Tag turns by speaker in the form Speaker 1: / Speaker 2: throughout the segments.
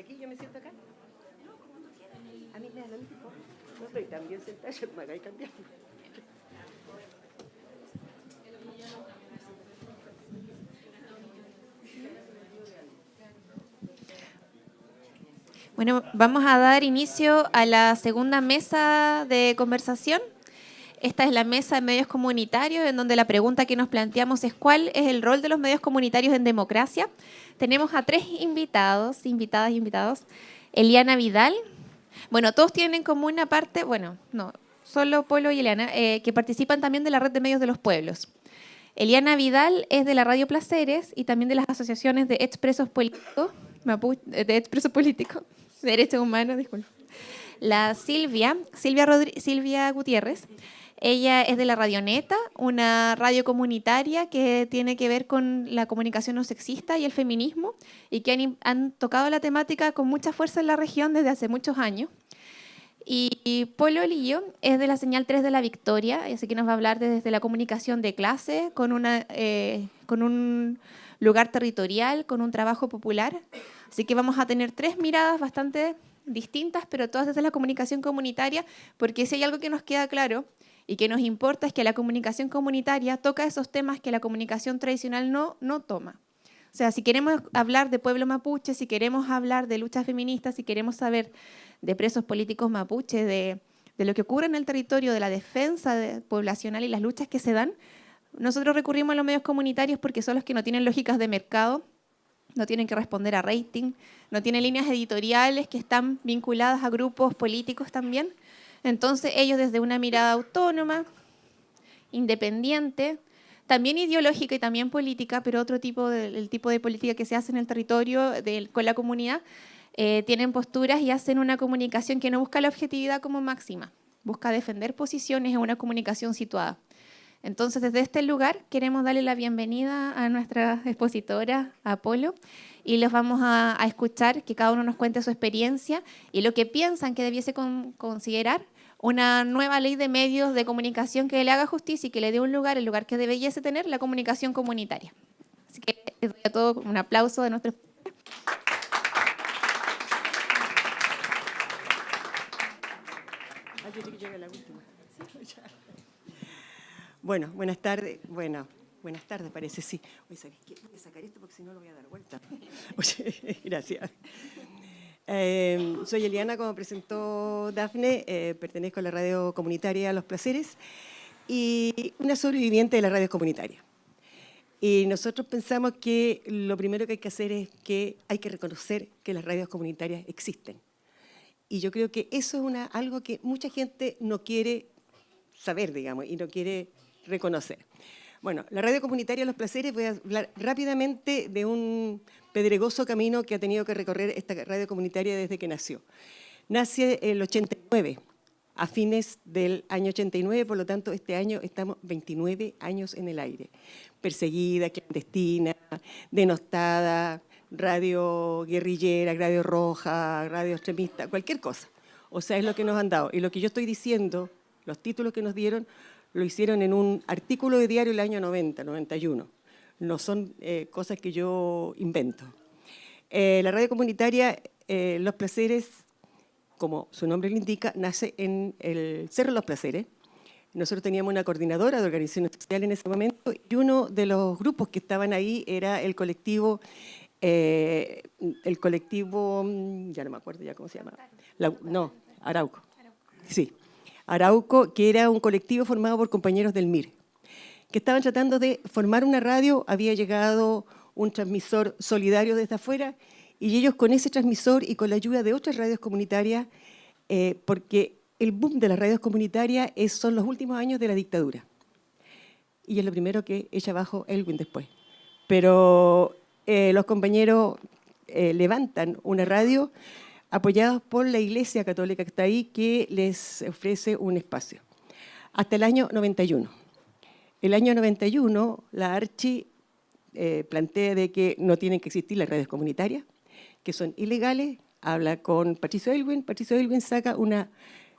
Speaker 1: aquí, yo me siento acá. A mí me da lo mismo. No estoy tan bien sentada, ya me hagáis cambiar.
Speaker 2: Bueno, vamos a dar inicio a la segunda mesa de conversación. Esta es la mesa de medios comunitarios, en donde la pregunta que nos planteamos es ¿cuál es el rol de los medios comunitarios en democracia? Tenemos a 3 invitadas y invitados. Eliana Vidal. Bueno, todos tienen en común una parte, bueno, no, solo Polo y Eliana, que participan también de la Red de Medios de los Pueblos. Eliana Vidal es de la Radio Placeres y también de las asociaciones de expresos políticos, de derechos humanos, disculpa. La Silvia Gutiérrez, ella es de la Radioneta, una radio comunitaria que tiene que ver con la comunicación no sexista y el feminismo, y que han tocado la temática con mucha fuerza en la región desde hace muchos años. Y Polo Lillo es de la Señal 3 de La Victoria, así que nos va a hablar desde la comunicación de clase, con un lugar territorial, con un trabajo popular. Así que vamos a tener 3 miradas bastante distintas, pero todas desde la comunicación comunitaria, porque si hay algo que nos queda claro y que nos importa es que la comunicación comunitaria toca esos temas que la comunicación tradicional no toma. O sea, si queremos hablar de pueblo mapuche, si queremos hablar de luchas feministas, si queremos saber de presos políticos mapuche, de lo que ocurre en el territorio, de la defensa poblacional y las luchas que se dan, nosotros recurrimos a los medios comunitarios porque son los que no tienen lógicas de mercado, no tienen que responder a rating, no tienen líneas editoriales que están vinculadas a grupos políticos también. Entonces ellos desde una mirada autónoma, independiente, también ideológica y también política, pero otro tipo el tipo de política que se hace en el territorio con la comunidad, tienen posturas y hacen una comunicación que no busca la objetividad como máxima, busca defender posiciones en una comunicación situada. Entonces, desde este lugar queremos darle la bienvenida a nuestra expositora, a Polo, y los vamos a escuchar, que cada uno nos cuente su experiencia y lo que piensan que debiese considerar una nueva ley de medios de comunicación que le haga justicia y que le dé un lugar, el lugar que debiese tener la comunicación comunitaria. Así que les doy a todos un aplauso de nuestro.
Speaker 1: Bueno, buenas tardes. Bueno, buenas tardes parece, sí. Oye, ¿sabes qué? Voy a sacar esto porque si no lo voy a dar vuelta. Oye, gracias. Soy Eliana, como presentó Dafne, pertenezco a la radio comunitaria Los Placeres y una sobreviviente de la radio comunitaria. Y nosotros pensamos que lo primero que hay que hacer es que hay que reconocer que las radios comunitarias existen. Y yo creo que eso es algo que mucha gente no quiere saber, digamos, y no quiere reconocer. Bueno, la radio comunitaria Los Placeres, voy a hablar rápidamente de un pedregoso camino que ha tenido que recorrer esta radio comunitaria desde que nació. Nace el 89, a fines del año 89, por lo tanto este año estamos 29 años en el aire. Perseguida, clandestina, denostada, radio guerrillera, radio roja, radio extremista, cualquier cosa. O sea, es lo que nos han dado. Y lo que yo estoy diciendo, los títulos que nos dieron, lo hicieron en un artículo de diario el año 90, 91. No son cosas que yo invento. La radio comunitaria Los Placeres, como su nombre lo indica, nace en el Cerro Los Placeres. Nosotros teníamos una coordinadora de organización social en ese momento y uno de los grupos que estaban ahí era el colectivo, ya no me acuerdo ya cómo se llama. Arauco. Sí. Arauco, que era un colectivo formado por compañeros del MIR, que estaban tratando de formar una radio. Había llegado un transmisor solidario desde afuera y ellos con ese transmisor y con la ayuda de otras radios comunitarias, porque el boom de las radios comunitarias son los últimos años de la dictadura. Y es lo primero que echa abajo Elwin después. Pero los compañeros levantan una radio apoyados por la Iglesia Católica que está ahí, que les ofrece un espacio. Hasta el año 91. El año 91, la Archi plantea de que no tienen que existir las redes comunitarias, que son ilegales, habla con Patricio Aylwin saca una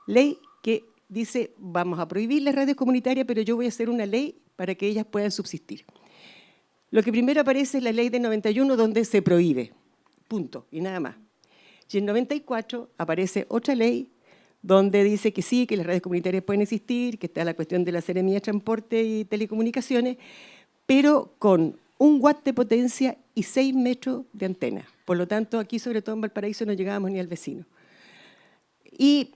Speaker 1: ley que dice, vamos a prohibir las redes comunitarias, pero yo voy a hacer una ley para que ellas puedan subsistir. Lo que primero aparece es la ley del 91, donde se prohíbe, punto, y nada más. Y en 94 aparece otra ley donde dice que sí, que las radios comunitarias pueden existir, que está la cuestión de la Seremía de Transporte y Telecomunicaciones, pero con 1 watt de potencia y 6 metros de antena. Por lo tanto, aquí, sobre todo en Valparaíso, no llegábamos ni al vecino. Y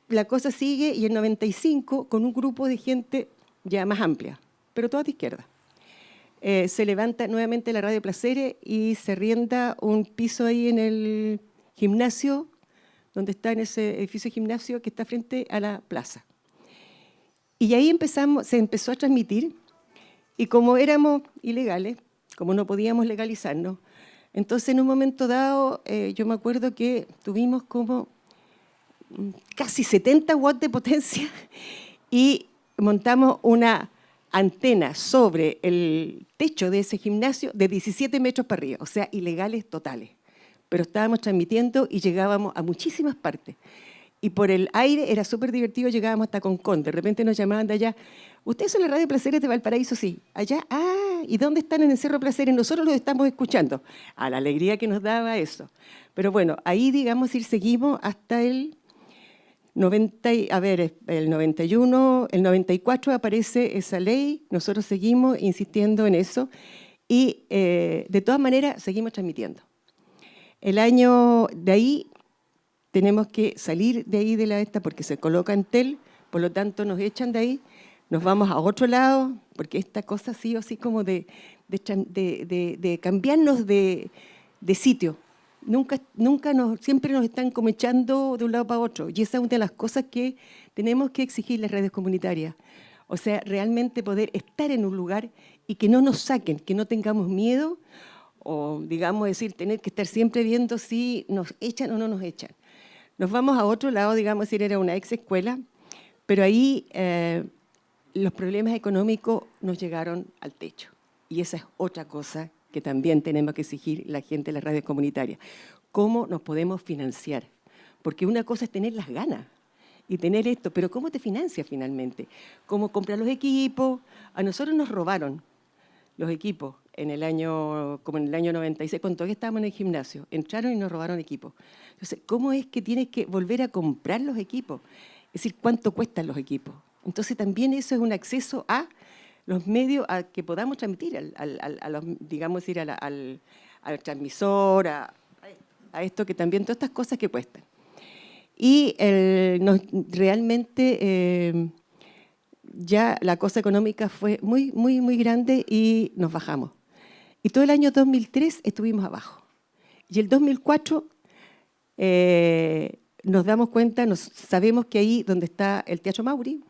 Speaker 1: la cosa sigue, y en 95, con un grupo de gente ya más amplia, pero toda de izquierda, se levanta nuevamente la Radio Placeres y se arrienda un piso ahí en el gimnasio, donde está en ese edificio de gimnasio que está frente a la plaza. Y ahí se empezó a transmitir, y como éramos ilegales, como no podíamos legalizarnos, entonces en un momento dado, yo me acuerdo que tuvimos como casi 70 watts de potencia y montamos una antena sobre el techo de ese gimnasio de 17 metros para arriba, o sea, ilegales totales. Pero estábamos transmitiendo y llegábamos a muchísimas partes. Y por el aire era súper divertido, llegábamos hasta Concón. De repente nos llamaban de allá, ¿ustedes son la Radio Placeres de Valparaíso? Sí. Allá, ¿y dónde están en el Cerro Placeres? Nosotros los estamos escuchando. A la alegría que nos daba eso. Pero bueno, ahí, digamos, seguimos hasta el 91, el 94 aparece esa ley, nosotros seguimos insistiendo en eso y de todas maneras seguimos transmitiendo. El año de ahí tenemos que salir de ahí de la esta porque se coloca en TEL, por lo tanto nos echan de ahí, nos vamos a otro lado, porque esta cosa sí o sí como de cambiarnos de sitio. Siempre nos están como echando de un lado para otro. Y esa es una de las cosas que tenemos que exigir las redes comunitarias. O sea, realmente poder estar en un lugar y que no nos saquen, que no tengamos miedo o, digamos, tener que estar siempre viendo si nos echan o no nos echan. Nos vamos a otro lado, digamos, era una ex escuela, pero ahí los problemas económicos nos llegaron al techo. Y esa es otra cosa que también tenemos que exigir la gente de las radios comunitarias. ¿Cómo nos podemos financiar? Porque una cosa es tener las ganas y tener esto, pero ¿cómo te financias finalmente? ¿Cómo comprar los equipos? A nosotros nos robaron los equipos como en el año 96, cuando todavía estábamos en el gimnasio. Entraron y nos robaron equipos. Entonces, ¿cómo es que tienes que volver a comprar los equipos? Es decir, ¿cuánto cuestan los equipos? Entonces, también eso es un acceso a los medios a que podamos transmitir al transmisor, a esto que también, todas estas cosas que cuestan. Y realmente ya la cosa económica fue muy, muy, muy grande y nos bajamos. Y todo el año 2003 estuvimos abajo. Y el 2004 nos damos cuenta, sabemos que ahí donde está el Teatro Mauri,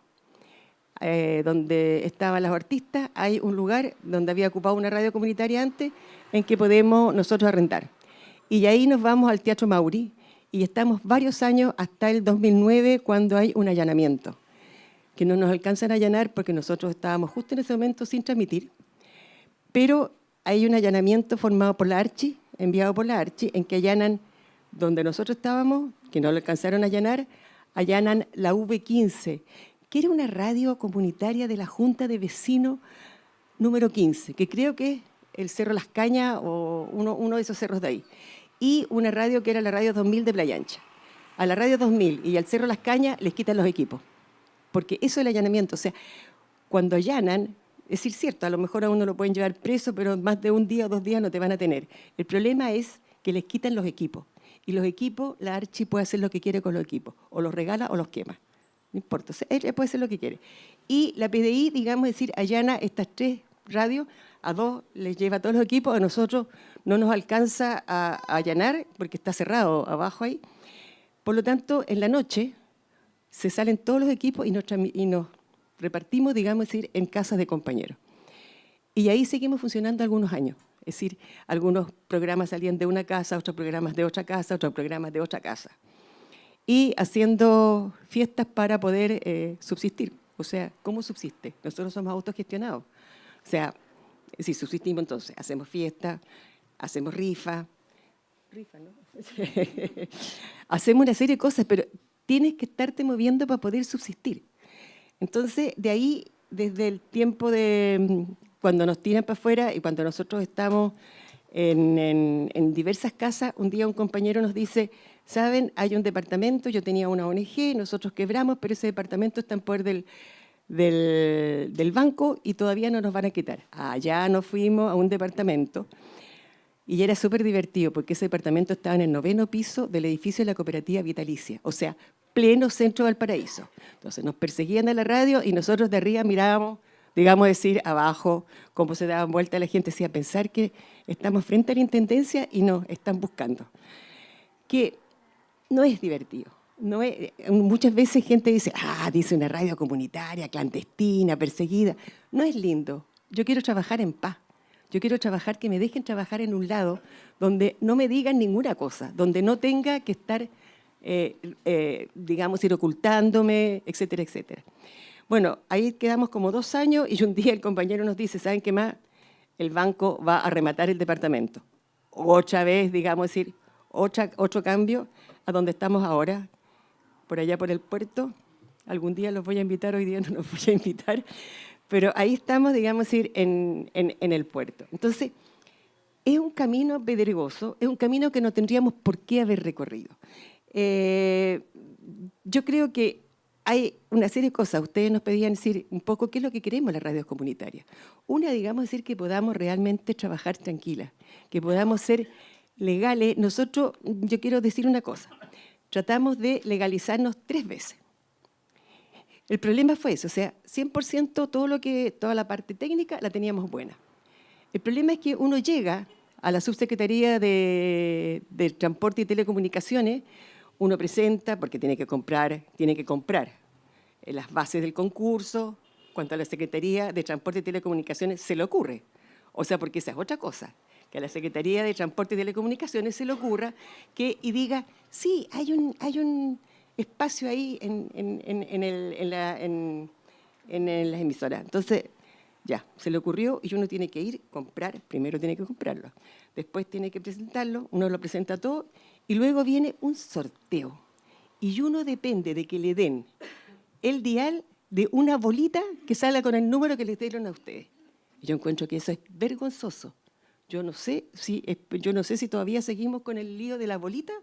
Speaker 1: donde estaban los artistas, hay un lugar donde había ocupado una radio comunitaria antes, en que podemos nosotros arrendar. Y ahí nos vamos al Teatro Mauri, y estamos varios años hasta el 2009, cuando hay un allanamiento, que no nos alcanzan a allanar porque nosotros estábamos justo en ese momento sin transmitir, pero hay un allanamiento formado por la Archi, enviado por la Archi, en que allanan donde nosotros estábamos, que no lo alcanzaron a allanar, allanan la V15, que era una radio comunitaria de la Junta de Vecinos número 15, que creo que es el Cerro Las Cañas o uno de esos cerros de ahí, y una radio que era la Radio 2000 de Playa Ancha. A la Radio 2000 y al Cerro Las Cañas les quitan los equipos, porque eso es el allanamiento. O sea, cuando allanan, es decir, cierto, a lo mejor a uno lo pueden llevar preso, pero más de un día o 2 días no te van a tener. El problema es que les quitan los equipos, y los equipos, la Archi puede hacer lo que quiere con los equipos, o los regala o los quema. No importa, o sea, ella puede hacer lo que quiere. Y la PDI, digamos, allana estas 3 radios, a 2 les lleva todos los equipos, a nosotros no nos alcanza a allanar porque está cerrado abajo ahí. Por lo tanto, en la noche se salen todos los equipos y nos repartimos, digamos, en casas de compañeros. Y ahí seguimos funcionando algunos años. Es decir, algunos programas salían de una casa, otros programas de otra casa, otros programas de otra casa. Y haciendo fiestas para poder subsistir. O sea, ¿cómo subsiste? Nosotros somos autogestionados. O sea, si subsistimos entonces, hacemos fiestas, hacemos rifa, ¿no? Hacemos una serie de cosas, pero tienes que estarte moviendo para poder subsistir. Entonces, de ahí, desde el tiempo de cuando nos tiran para afuera y cuando nosotros estamos en diversas casas. Un día un compañero nos dice, ¿saben? Hay un departamento, yo tenía una ONG, nosotros quebramos, pero ese departamento está en poder del banco y todavía no nos van a quitar. Allá nos fuimos a un departamento y era súper divertido porque ese departamento estaba en el 9º piso del edificio de la cooperativa vitalicia, o sea, pleno centro de Valparaíso. Entonces nos perseguían a la radio y nosotros de arriba mirábamos, digamos decir, abajo, cómo se daban vuelta la gente, decía pensar que estamos frente a la intendencia y nos están buscando. Que no es divertido. No es, muchas veces gente dice, dice una radio comunitaria, clandestina, perseguida. No es lindo. Yo quiero trabajar en paz. Yo quiero trabajar, que me dejen trabajar en un lado donde no me digan ninguna cosa, donde no tenga que estar, digamos, ir ocultándome, etcétera, etcétera. Bueno, ahí quedamos como 2 años y un día el compañero nos dice, ¿saben qué más? El banco va a rematar el departamento. Otra vez, digamos, decir, otro cambio a donde estamos ahora, por allá por el puerto. Algún día los voy a invitar, hoy día no los voy a invitar, pero ahí estamos, digamos, en el puerto. Entonces, es un camino pedregoso, es un camino que no tendríamos por qué haber recorrido. Yo creo que hay una serie de cosas. Ustedes nos pedían decir un poco qué es lo que queremos las radios comunitarias. Una, digamos, decir que podamos realmente trabajar tranquilas, que podamos ser legales. Nosotros, yo quiero decir una cosa, tratamos de legalizarnos 3 veces. El problema fue eso, o sea, 100% toda la parte técnica la teníamos buena. El problema es que uno llega a la Subsecretaría de Transporte y Telecomunicaciones, uno presenta, porque tiene que comprar las bases del concurso, cuanto a la Secretaría de Transporte y Telecomunicaciones se le ocurre. O sea, porque esa es otra cosa, que a la Secretaría de Transporte y Telecomunicaciones se le ocurra y diga, sí, hay un espacio ahí en las emisoras. Entonces, ya, se le ocurrió y uno tiene que ir, comprar, primero tiene que comprarlo, después tiene que presentarlo, uno lo presenta todo y luego viene un sorteo. Y uno depende de que le den el dial de una bolita que salga con el número que les dieron a ustedes. Yo encuentro que eso es vergonzoso. Yo no sé si todavía seguimos con el lío de la bolita.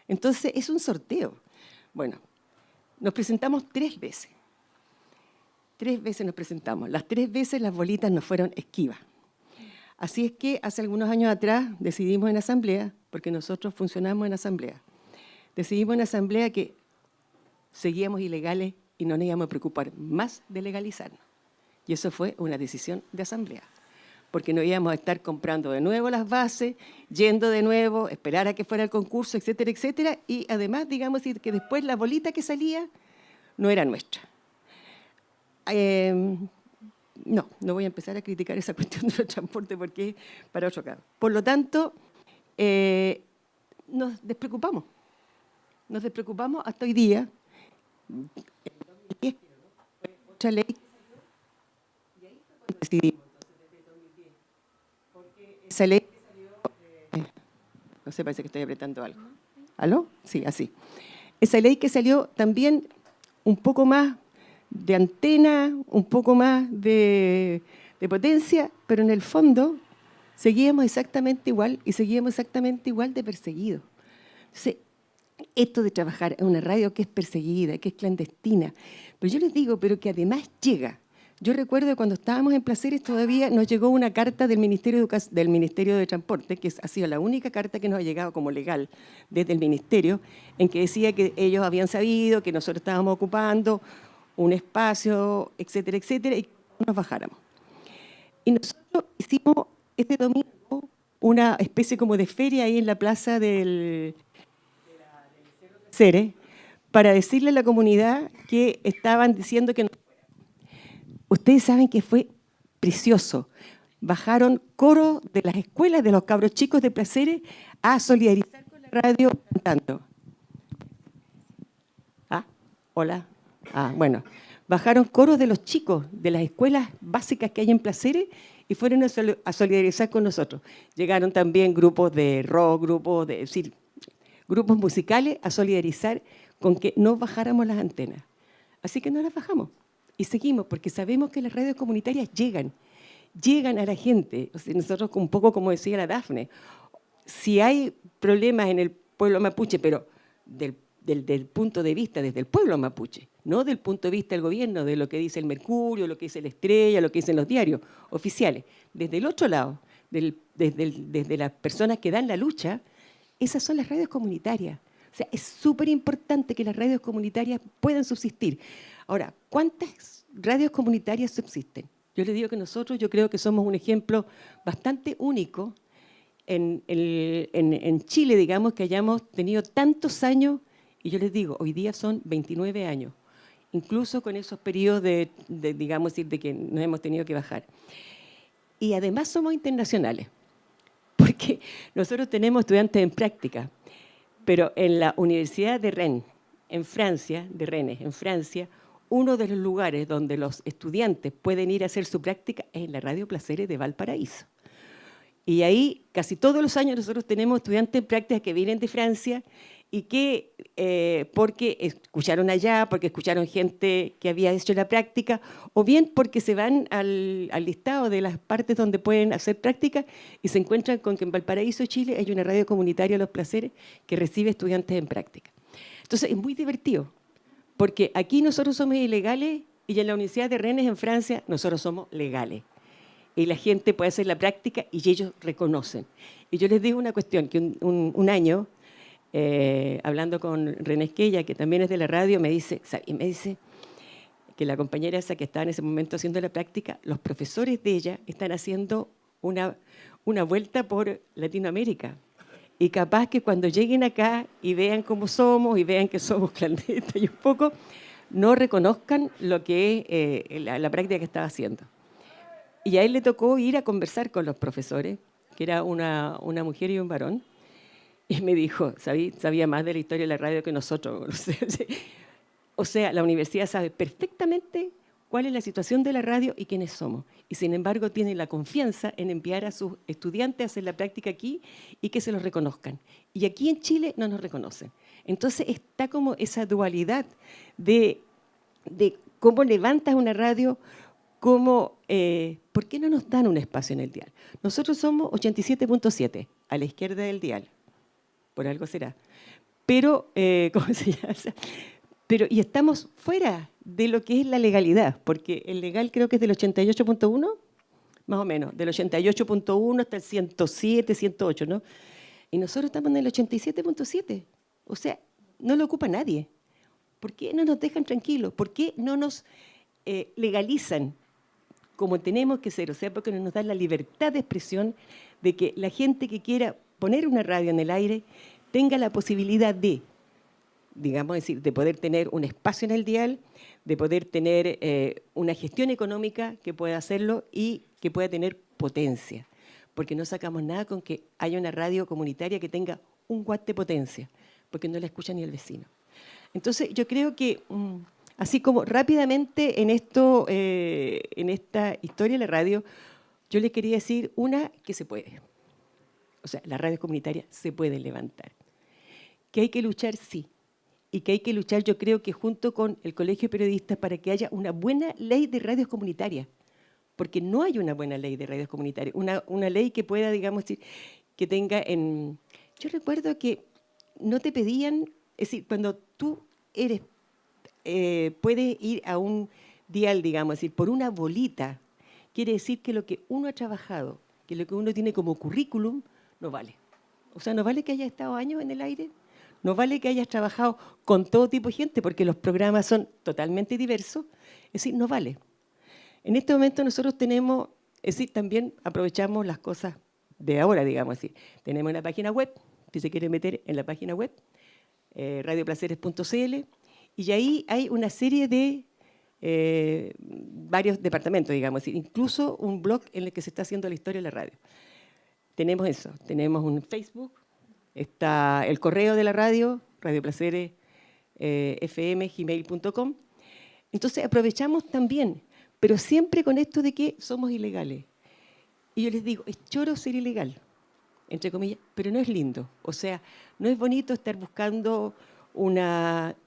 Speaker 1: Entonces, es un sorteo. Bueno, nos presentamos 3 veces. 3 veces nos presentamos. Las 3 veces las bolitas nos fueron esquivas. Así es que hace algunos años atrás decidimos en asamblea, porque nosotros funcionamos en asamblea, decidimos en asamblea que seguíamos ilegales y no nos íbamos a preocupar más de legalizarnos. Y eso fue una decisión de asamblea, porque no íbamos a estar comprando de nuevo las bases, yendo de nuevo, esperar a que fuera el concurso, etcétera, etcétera, y además, digamos, que después la bolita que salía no era nuestra. No voy a empezar a criticar esa cuestión del transporte porque es para otro caso. Por lo tanto, nos despreocupamos hasta hoy día. En 2010, otra ley, decidimos, porque esa ley no sé, parece que estoy apretando algo. ¿Aló? Sí, así. Esa ley que salió también un poco más de antena, un poco más de potencia, pero en el fondo seguíamos exactamente igual y seguíamos exactamente igual de perseguidos. Entonces, esto de trabajar en una radio que es perseguida, que es clandestina, pero yo les digo, pero que además llega. Yo recuerdo que cuando estábamos en Placeres todavía nos llegó una carta del Ministerio de Transporte, que ha sido la única carta que nos ha llegado como legal desde el Ministerio, en que decía que ellos habían sabido que nosotros estábamos ocupando un espacio, etcétera, etcétera, y que nos bajáramos. Y nosotros hicimos este domingo una especie como de feria ahí en la plaza del Cere, para decirle a la comunidad que estaban diciendo que no. Ustedes saben que fue precioso. Bajaron coros de las escuelas de los cabros chicos de Placeres a solidarizar con la radio cantando. Hola. Bueno. Bajaron coros de los chicos de las escuelas básicas que hay en Placeres y fueron a solidarizar con nosotros. Llegaron también grupos de rock, grupos musicales a solidarizar con que no bajáramos las antenas. Así que no las bajamos y seguimos porque sabemos que las radios comunitarias llegan llegan a la gente. O sea, nosotros, un poco como decía la Dafne, si hay problemas en el pueblo mapuche, pero del punto de vista desde el pueblo mapuche, no del punto de vista del gobierno, de lo que dice el Mercurio, lo que dice la Estrella, lo que dicen los diarios oficiales, desde el otro lado, desde las personas que dan la lucha, esas son las radios comunitarias. O sea, es súper importante que las radios comunitarias puedan subsistir. Ahora, ¿cuántas radios comunitarias subsisten? Yo les digo que nosotros, yo creo que somos un ejemplo bastante único en Chile, digamos, que hayamos tenido tantos años, y yo les digo, hoy día son 29 años, incluso con esos periodos digamos, de que nos hemos tenido que bajar. Y además somos internacionales, porque nosotros tenemos estudiantes en práctica, pero en la Universidad de Rennes, en Francia, uno de los lugares donde los estudiantes pueden ir a hacer su práctica es en la Radio Placeres de Valparaíso. Y ahí casi todos los años nosotros tenemos estudiantes en práctica que vienen de Francia y que porque escucharon allá, porque escucharon gente que había hecho la práctica, o bien porque se van al listado de las partes donde pueden hacer práctica y se encuentran con que en Valparaíso, Chile, hay una radio comunitaria, Los Placeres, que recibe estudiantes en práctica. Entonces es muy divertido, porque aquí nosotros somos ilegales y en la Universidad de Rennes, en Francia, nosotros somos legales. Y la gente puede hacer la práctica y ellos reconocen. Y yo les digo una cuestión, que un año, hablando con René Esquella, que también es de la radio, me dice que la compañera esa que estaba en ese momento haciendo la práctica, los profesores de ella están haciendo una vuelta por Latinoamérica. Y capaz que cuando lleguen acá y vean cómo somos y vean que somos clandestinos y un poco, no reconozcan lo que es la práctica que estaba haciendo. Y a él le tocó ir a conversar con los profesores, que era una mujer y un varón, y me dijo, sabía más de la historia de la radio que nosotros. O sea, la universidad sabe perfectamente cuál es la situación de la radio y quiénes somos. Y sin embargo tiene la confianza en enviar a sus estudiantes a hacer la práctica aquí y que se los reconozcan. Y aquí en Chile no nos reconocen. Entonces está como esa dualidad de cómo levantas una radio, ¿por qué no nos dan un espacio en el dial? Nosotros somos 87.7, a la izquierda del dial, por algo será. Pero, ¿cómo se llama? Y estamos fuera de lo que es la legalidad, porque el legal creo que es del 88.1, más o menos, del 88.1 hasta el 107, 108, ¿no? Y nosotros estamos en el 87.7, o sea, no lo ocupa nadie. ¿Por qué no nos dejan tranquilos? ¿Por qué no nos legalizan como tenemos que ser? O sea, porque nos dan la libertad de expresión de que la gente que quiera poner una radio en el aire tenga la posibilidad de, digamos, decir, de poder tener un espacio en el dial, de poder tener una gestión económica que pueda hacerlo y que pueda tener potencia. Porque no sacamos nada con que haya una radio comunitaria que tenga 1 watt de potencia, porque no la escucha ni el vecino. Entonces, yo creo que así como rápidamente en esta historia de la radio, yo les quería decir que se puede. O sea, las radios comunitarias se pueden levantar. Que hay que luchar, sí. Y que hay que luchar, yo creo que junto con el Colegio de Periodistas, para que haya una buena ley de radios comunitarias. Porque no hay una buena ley de radios comunitarias. Una ley que pueda, digamos, que tenga en... Yo recuerdo que no te pedían, es decir, cuando tú puedes ir a un dial, digamos, es decir, por una bolita, quiere decir que lo que uno ha trabajado, que lo que uno tiene como currículum, no vale. O sea, no vale que hayas estado años en el aire, no vale que hayas trabajado con todo tipo de gente, porque los programas son totalmente diversos, es decir, no vale. En este momento nosotros tenemos, es decir, también aprovechamos las cosas de ahora, digamos así. Tenemos una página web, si se quiere meter en la página web, radioplaceres.cl, y ahí hay una serie de varios departamentos, digamos, incluso un blog en el que se está haciendo la historia de la radio. Tenemos eso, tenemos un Facebook, está el correo de la radio, radioplaceresfm@gmail.com. Entonces aprovechamos también, pero siempre con esto de que somos ilegales. Y yo les digo, es choro ser ilegal, entre comillas, pero no es lindo. O sea, no es bonito estar buscando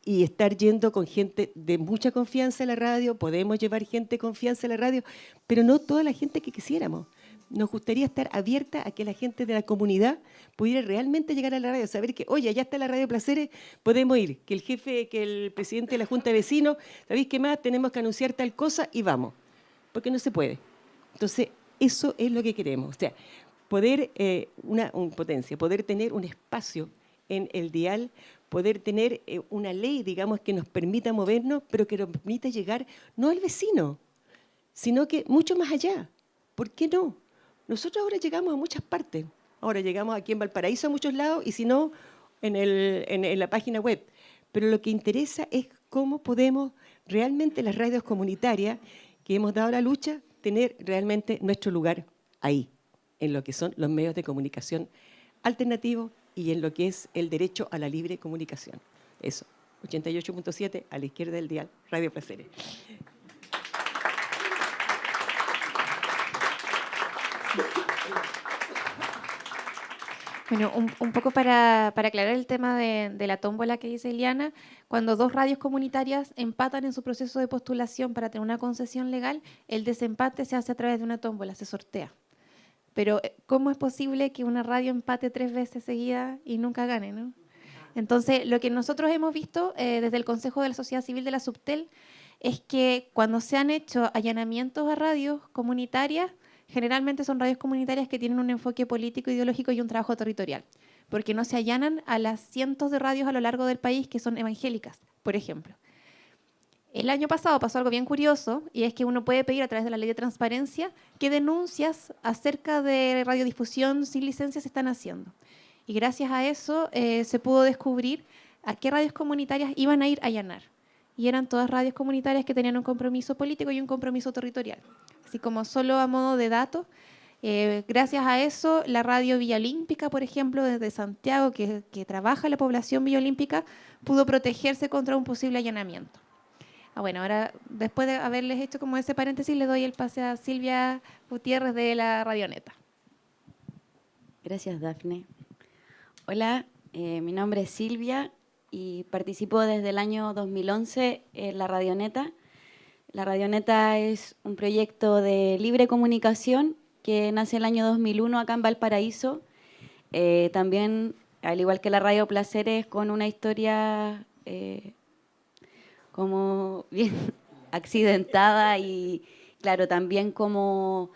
Speaker 1: y estar yendo con gente de mucha confianza a la radio, podemos llevar gente de confianza a la radio, pero no toda la gente que quisiéramos. Nos gustaría estar abierta a que la gente de la comunidad pudiera realmente llegar a la radio, saber que, oye, allá está la Radio Placeres, podemos ir, que el jefe, que el presidente de la Junta de Vecinos, ¿sabéis qué más? Tenemos que anunciar tal cosa y vamos, porque no se puede. Entonces, eso es lo que queremos, o sea, poder, potencia, poder tener un espacio en el dial, poder tener una ley, digamos, que nos permita movernos, pero que nos permita llegar no al vecino, sino que mucho más allá. ¿Por qué no? Nosotros ahora llegamos a muchas partes. Ahora llegamos aquí en Valparaíso a muchos lados y si no, en la página web. Pero lo que interesa es cómo podemos realmente las radios comunitarias que hemos dado la lucha, tener realmente nuestro lugar ahí, en lo que son los medios de comunicación alternativos y en lo que es el derecho a la libre comunicación. Eso, 88.7 a la izquierda del dial, Radio Placeres.
Speaker 2: Bueno, un poco para aclarar el tema de la tómbola que dice Eliana, cuando dos radios comunitarias empatan en su proceso de postulación para tener una concesión legal, el desempate se hace a través de una tómbola, se sortea. Pero ¿cómo es posible que una radio empate 3 veces seguidas y nunca gane, no? Entonces, lo que nosotros hemos visto desde el Consejo de la Sociedad Civil de la Subtel es que cuando se han hecho allanamientos a radios comunitarias, generalmente son radios comunitarias que tienen un enfoque político, ideológico y un trabajo territorial, porque no se allanan a las cientos de radios a lo largo del país que son evangélicas, por ejemplo. El año pasado pasó algo bien curioso, y es que uno puede pedir a través de la ley de transparencia que denuncias acerca de radiodifusión sin licencia se están haciendo. Y gracias a eso se pudo descubrir a qué radios comunitarias iban a ir a allanar. Y eran todas radios comunitarias que tenían un compromiso político y un compromiso territorial. Así como solo a modo de dato, gracias a eso, la radio Villa Olímpica, por ejemplo, desde Santiago, que trabaja la población Villa Olímpica, pudo protegerse contra un posible allanamiento. Bueno, ahora, después de haberles hecho como ese paréntesis, le doy el pase a Silvia Gutiérrez de la Radioneta.
Speaker 3: Gracias, Dafne. Hola, mi nombre es Silvia y participo desde el año 2011 en la Radioneta. La Radioneta es un proyecto de libre comunicación que nace el año 2001 acá en Valparaíso. También, al igual que la Radio Placeres, con una historia como bien accidentada y, claro, también como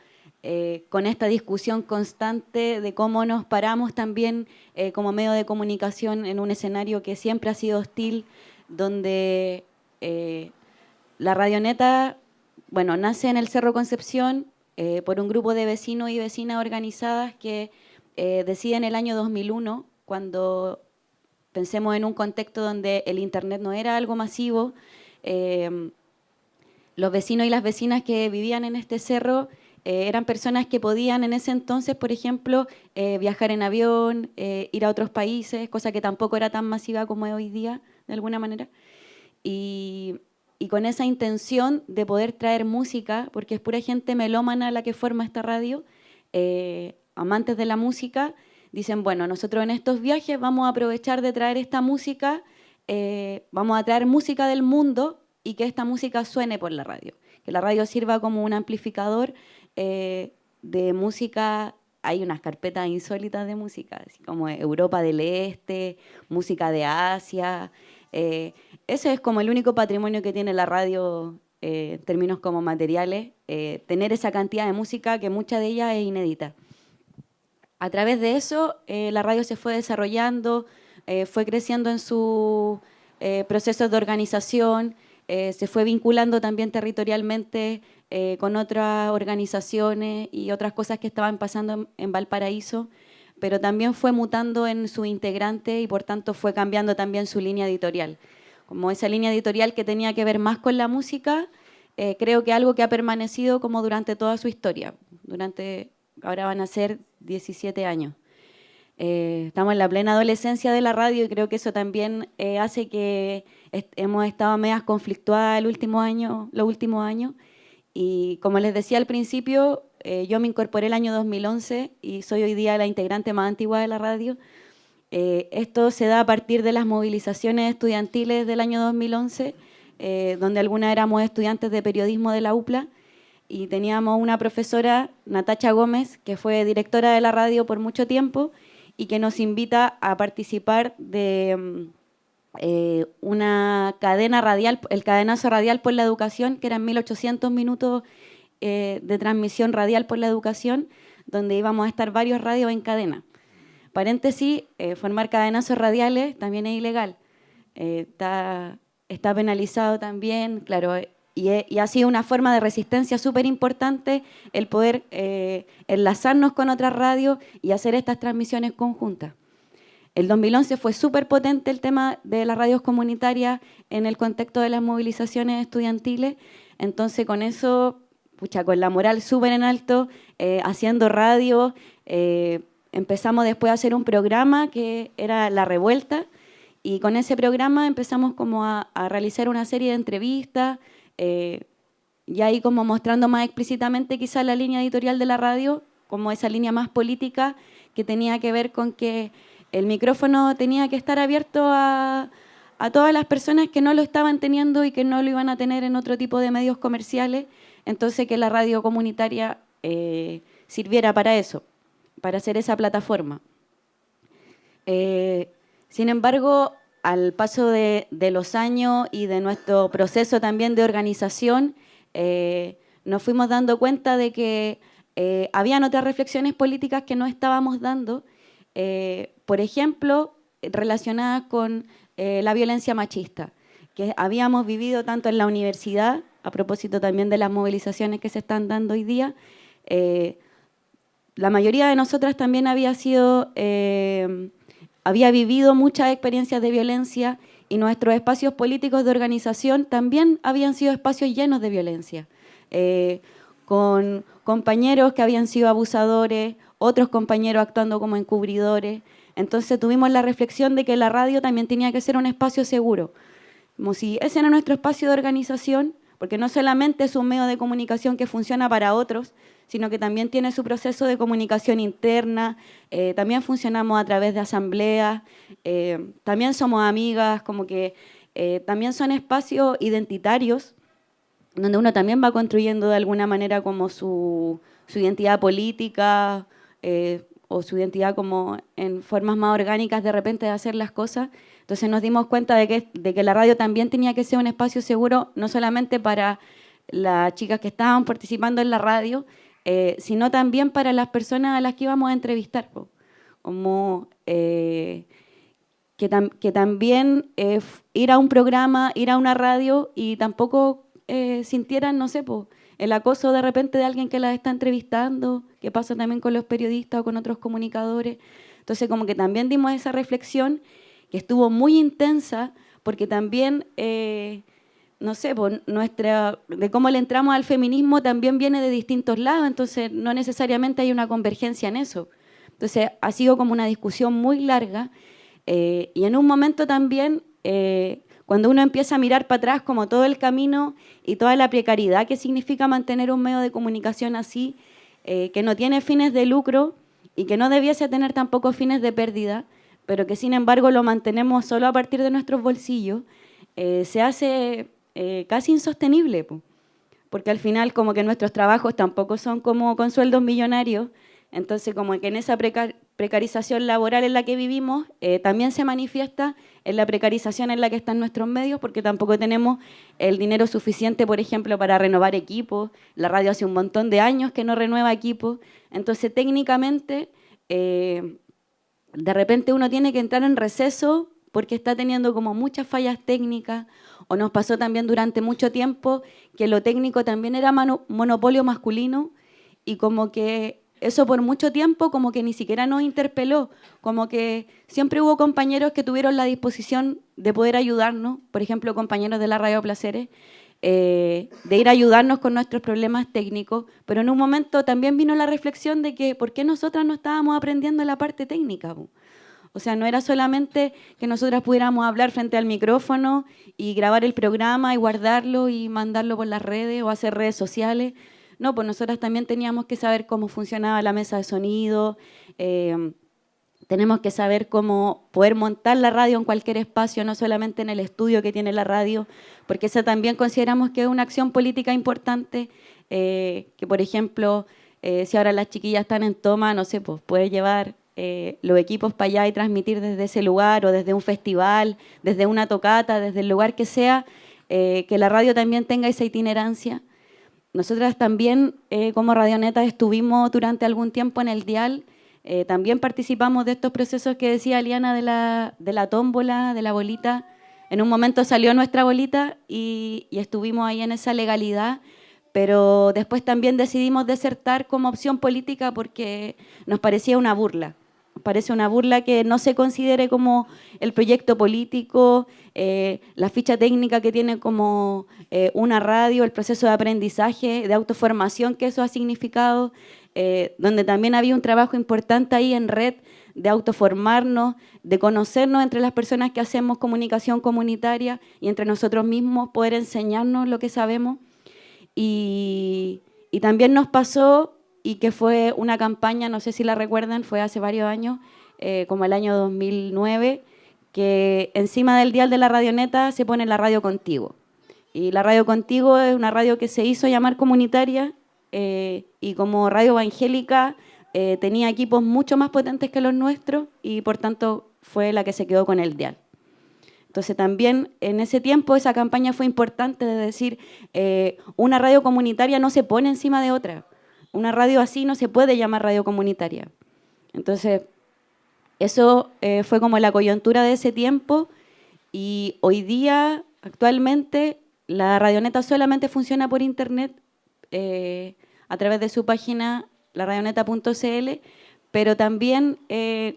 Speaker 3: con esta discusión constante de cómo nos paramos también como medio de comunicación en un escenario que siempre ha sido hostil, donde la Radioneta, bueno, nace en el Cerro Concepción por un grupo de vecinos y vecinas organizadas que deciden el año 2001, cuando pensemos en un contexto donde el Internet no era algo masivo, los vecinos y las vecinas que vivían en este cerro eran personas que podían en ese entonces, por ejemplo, viajar en avión, ir a otros países, cosa que tampoco era tan masiva como es hoy día, de alguna manera. Y con esa intención de poder traer música, porque es pura gente melómana la que forma esta radio, amantes de la música, dicen, bueno, nosotros en estos viajes vamos a aprovechar de traer esta música, vamos a traer música del mundo y que esta música suene por la radio, que la radio sirva como un amplificador de música. Hay unas carpetas insólitas de música, así como Europa del Este, música de Asia. Ese es como el único patrimonio que tiene la radio en términos como materiales, tener esa cantidad de música que mucha de ella es inédita. A través de eso, la radio se fue desarrollando, fue creciendo en sus procesos de organización, se fue vinculando también territorialmente con otras organizaciones y otras cosas que estaban pasando en Valparaíso, pero también fue mutando en su integrante y por tanto fue cambiando también su línea editorial. Como esa línea editorial que tenía que ver más con la música, creo que algo que ha permanecido como durante toda su historia, ahora van a ser 17 años. Estamos en la plena adolescencia de la radio y creo que eso también hace que hemos estado medias conflictuadas los últimos años. Y como les decía al principio, yo me incorporé el año 2011 y soy hoy día la integrante más antigua de la radio. Esto se da a partir de las movilizaciones estudiantiles del año 2011, donde algunas éramos estudiantes de periodismo de la UPLA, y teníamos una profesora, Natacha Gómez, que fue directora de la radio por mucho tiempo y que nos invita a participar de una cadena radial, el Cadenazo Radial por la Educación, que eran 1800 minutos de transmisión radial por la educación, donde íbamos a estar varios radios en cadena. Paréntesis, formar cadenazos radiales también es ilegal. Está penalizado también, claro, y ha sido una forma de resistencia súper importante el poder enlazarnos con otras radios y hacer estas transmisiones conjuntas. El 2011 fue súper potente el tema de las radios comunitarias en el contexto de las movilizaciones estudiantiles, entonces con eso, pucha, con la moral súper en alto, haciendo radio, empezamos después a hacer un programa que era La Revuelta, y con ese programa empezamos como a realizar una serie de entrevistas, y ahí como mostrando más explícitamente quizás la línea editorial de la radio, como esa línea más política que tenía que ver con que el micrófono tenía que estar abierto a todas las personas que no lo estaban teniendo y que no lo iban a tener en otro tipo de medios comerciales, entonces que la radio comunitaria sirviera para eso, para hacer esa plataforma. Sin embargo, al paso de los años y de nuestro proceso también de organización, nos fuimos dando cuenta de que habían otras reflexiones políticas que no estábamos dando, por ejemplo, relacionadas con la violencia machista, que habíamos vivido tanto en la universidad, a propósito también de las movilizaciones que se están dando hoy día. La mayoría de nosotras también había vivido muchas experiencias de violencia, y nuestros espacios políticos de organización también habían sido espacios llenos de violencia, con compañeros que habían sido abusadores, otros compañeros actuando como encubridores. Entonces tuvimos la reflexión de que la radio también tenía que ser un espacio seguro, como si ese era nuestro espacio de organización, porque no solamente es un medio de comunicación que funciona para otros, sino que también tiene su proceso de comunicación interna, también funcionamos a través de asambleas, también somos amigas, como que también son espacios identitarios, donde uno también va construyendo de alguna manera como su identidad política, o su identidad como en formas más orgánicas de repente de hacer las cosas. Entonces nos dimos cuenta de que la radio también tenía que ser un espacio seguro, no solamente para las chicas que estaban participando en la radio, sino también para las personas a las que íbamos a entrevistar, como que también ir a un programa, ir a una radio y tampoco sintieran, no sé, el acoso de repente de alguien que las está entrevistando, que pasa también con los periodistas o con otros comunicadores. Entonces como que también dimos esa reflexión que estuvo muy intensa, porque también, no sé, de cómo le entramos al feminismo también viene de distintos lados, entonces no necesariamente hay una convergencia en eso. Entonces ha sido como una discusión muy larga, y en un momento también, cuando uno empieza a mirar para atrás como todo el camino y toda la precariedad que significa mantener un medio de comunicación así, que no tiene fines de lucro y que no debiese tener tampoco fines de pérdida, pero que sin embargo lo mantenemos solo a partir de nuestros bolsillos, se hace casi insostenible, porque al final como que nuestros trabajos tampoco son como con sueldos millonarios, entonces como que en esa precarización laboral en la que vivimos también se manifiesta en la precarización en la que están nuestros medios, porque tampoco tenemos el dinero suficiente, por ejemplo, para renovar equipos. La radio hace un montón de años que no renueva equipos, entonces técnicamente de repente uno tiene que entrar en receso porque está teniendo como muchas fallas técnicas, o nos pasó también durante mucho tiempo que lo técnico también era monopolio masculino, y como que eso por mucho tiempo como que ni siquiera nos interpeló, como que siempre hubo compañeros que tuvieron la disposición de poder ayudarnos, por ejemplo, compañeros de la Radio Placeres, de ir a ayudarnos con nuestros problemas técnicos, pero en un momento también vino la reflexión de que ¿por qué nosotras no estábamos aprendiendo la parte técnica? O sea, no era solamente que nosotras pudiéramos hablar frente al micrófono y grabar el programa y guardarlo y mandarlo por las redes o hacer redes sociales. No, pues nosotras también teníamos que saber cómo funcionaba la mesa de sonido, tenemos que saber cómo poder montar la radio en cualquier espacio, no solamente en el estudio que tiene la radio, porque esa también consideramos que es una acción política importante, que por ejemplo, si ahora las chiquillas están en toma, no sé, pues poder llevar los equipos para allá y transmitir desde ese lugar o desde un festival, desde una tocata, desde el lugar que sea, que la radio también tenga esa itinerancia. Nosotras también, como Radioneta, estuvimos durante algún tiempo en el dial. También participamos de estos procesos que decía Liana de la tómbola, de la bolita. En un momento salió nuestra bolita y estuvimos ahí en esa legalidad, pero después también decidimos desertar como opción política porque nos parecía una burla. Nos parece una burla que no se considere como el proyecto político, la ficha técnica que tiene como una radio, el proceso de aprendizaje, de autoformación que eso ha significado, donde también había un trabajo importante ahí en red de autoformarnos, de conocernos entre las personas que hacemos comunicación comunitaria y entre nosotros mismos, poder enseñarnos lo que sabemos. Y también nos pasó, y que fue una campaña, no sé si la recuerdan, fue hace varios años, como el año 2009, que encima del dial de la Radioneta se pone la radio Contigo. Y la radio Contigo es una radio que se hizo llamar comunitaria, y como radio evangélica tenía equipos mucho más potentes que los nuestros y por tanto fue la que se quedó con el dial. Entonces también en ese tiempo esa campaña fue importante de decir, una radio comunitaria no se pone encima de otra. Una radio así no se puede llamar radio comunitaria. Entonces eso fue como la coyuntura de ese tiempo y hoy día, actualmente, la Radioneta solamente funciona por internet, a través de su página laradioneta.cl, pero también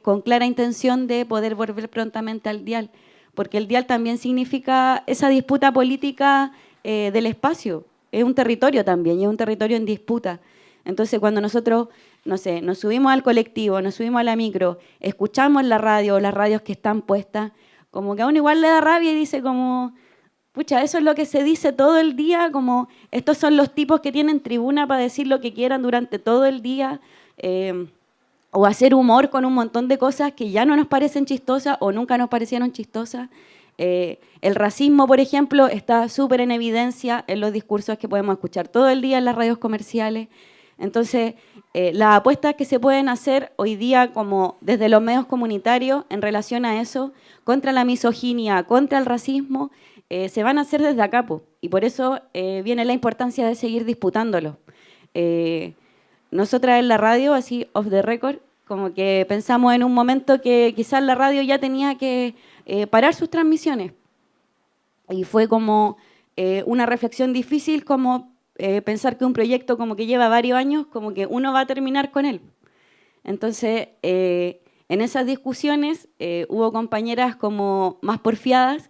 Speaker 3: con clara intención de poder volver prontamente al dial, porque el dial también significa esa disputa política del espacio, es un territorio también, y es un territorio en disputa. Entonces cuando nosotros, no sé, nos subimos al colectivo, nos subimos a la micro, escuchamos la radio o las radios que están puestas, como que a uno igual le da rabia y dice como... Pucha, eso es lo que se dice todo el día, como estos son los tipos que tienen tribuna para decir lo que quieran durante todo el día, o hacer humor con un montón de cosas que ya no nos parecen chistosas o nunca nos parecieron chistosas. El racismo, por ejemplo, está súper en evidencia en los discursos que podemos escuchar todo el día en las radios comerciales. Entonces, las apuestas que se pueden hacer hoy día como desde los medios comunitarios en relación a eso, contra la misoginia, contra el racismo, se van a hacer desde acá, y por eso viene la importancia de seguir disputándolo. Nosotras en la radio, así off the record, como que pensamos en un momento que quizás la radio ya tenía que parar sus transmisiones. Y fue como una reflexión difícil, como pensar que un proyecto como que lleva varios años, como que uno va a terminar con él. Entonces, en esas discusiones hubo compañeras como más porfiadas,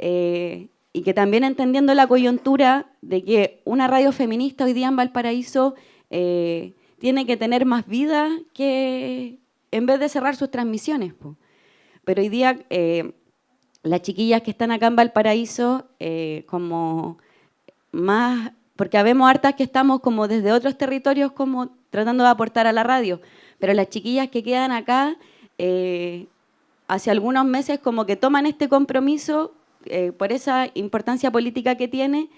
Speaker 3: y que también entendiendo la coyuntura de que una radio feminista hoy día en Valparaíso tiene que tener más vida que en vez de cerrar sus transmisiones. Pero hoy día las chiquillas que están acá en Valparaíso, como más, porque habemos hartas que estamos como desde otros territorios como tratando de aportar a la radio, pero las chiquillas que quedan acá, hace algunos meses como que toman este compromiso por esa importancia política que tiene,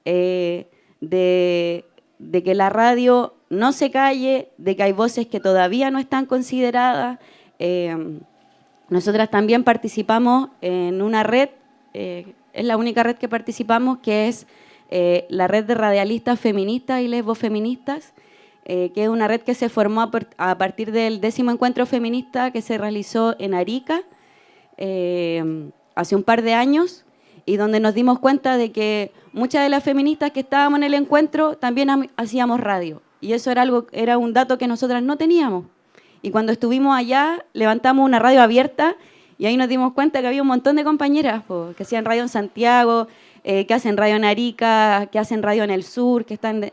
Speaker 3: de que la radio no se calle, de que hay voces que todavía no están consideradas. Nosotras también participamos en una red, es la única red que participamos, que es la red de radialistas feministas y lesbofeministas, que es una red que se formó a partir del 10º encuentro feminista que se realizó en Arica, hace un par de años, y donde nos dimos cuenta de que muchas de las feministas que estábamos en el encuentro también hacíamos radio. Y eso era un dato que nosotras no teníamos. Y cuando estuvimos allá, levantamos una radio abierta y ahí nos dimos cuenta que había un montón de compañeras que hacían radio en Santiago, que hacen radio en Arica, que hacen radio en el sur, que están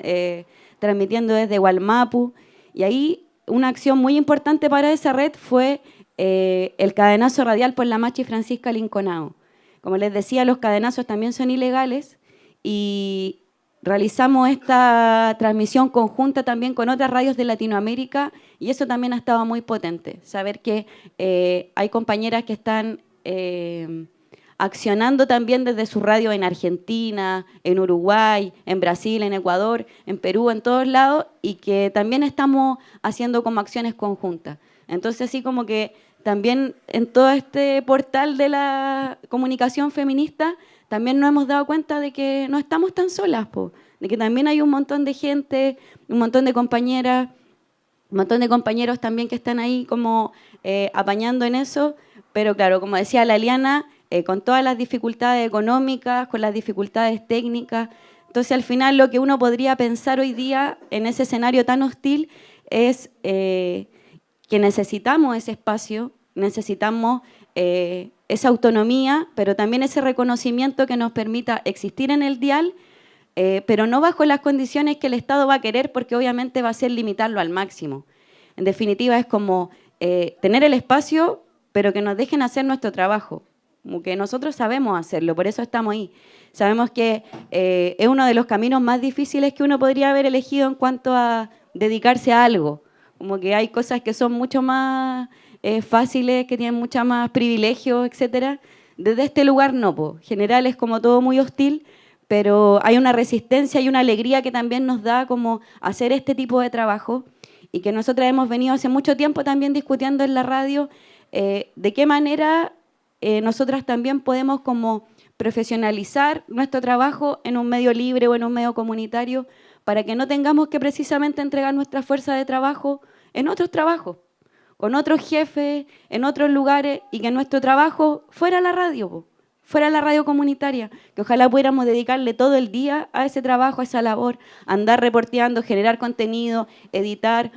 Speaker 3: transmitiendo desde Gualmapu. Y ahí una acción muy importante para esa red fue el cadenazo radial por la Machi Francisca Linconao. Como les decía, los cadenazos también son ilegales y realizamos esta transmisión conjunta también con otras radios de Latinoamérica Y eso también ha estado muy potente, saber que hay compañeras que están accionando también desde su radio en Argentina, en Uruguay, en Brasil, en Ecuador, en Perú, en todos lados, y que también estamos haciendo como acciones conjuntas. Entonces, así como que también en todo este portal de la comunicación feminista, también nos hemos dado cuenta de que no estamos tan solas, po, de que también hay un montón de gente, un montón de compañeras, un montón de compañeros también que están ahí como apañando en eso, pero claro, como decía la Eliana, con todas las dificultades económicas, con las dificultades técnicas. Entonces, al final, lo que uno podría pensar hoy día en ese escenario tan hostil es que necesitamos ese espacio, necesitamos esa autonomía, pero también ese reconocimiento que nos permita existir en el dial, pero no bajo las condiciones que el Estado va a querer, porque obviamente va a ser limitarlo al máximo. En definitiva, es como tener el espacio, pero que nos dejen hacer nuestro trabajo. Como que nosotros sabemos hacerlo, por eso estamos ahí. Sabemos que es uno de los caminos más difíciles que uno podría haber elegido en cuanto a dedicarse a algo. Como que hay cosas que son mucho más fáciles, que tienen mucha más privilegios, etc. Desde este lugar no, po. En general es como todo muy hostil, pero hay una resistencia y una alegría que también nos da como hacer este tipo de trabajo y que nosotras hemos venido hace mucho tiempo también discutiendo en la radio de qué manera nosotras también podemos como profesionalizar nuestro trabajo en un medio libre o en un medio comunitario para que no tengamos que precisamente entregar nuestra fuerza de trabajo en otros trabajos, con otros jefes, en otros lugares, y que nuestro trabajo fuera la radio, po, fuera la radio comunitaria, que ojalá pudiéramos dedicarle todo el día a ese trabajo, a esa labor, andar reporteando, generar contenido, editar.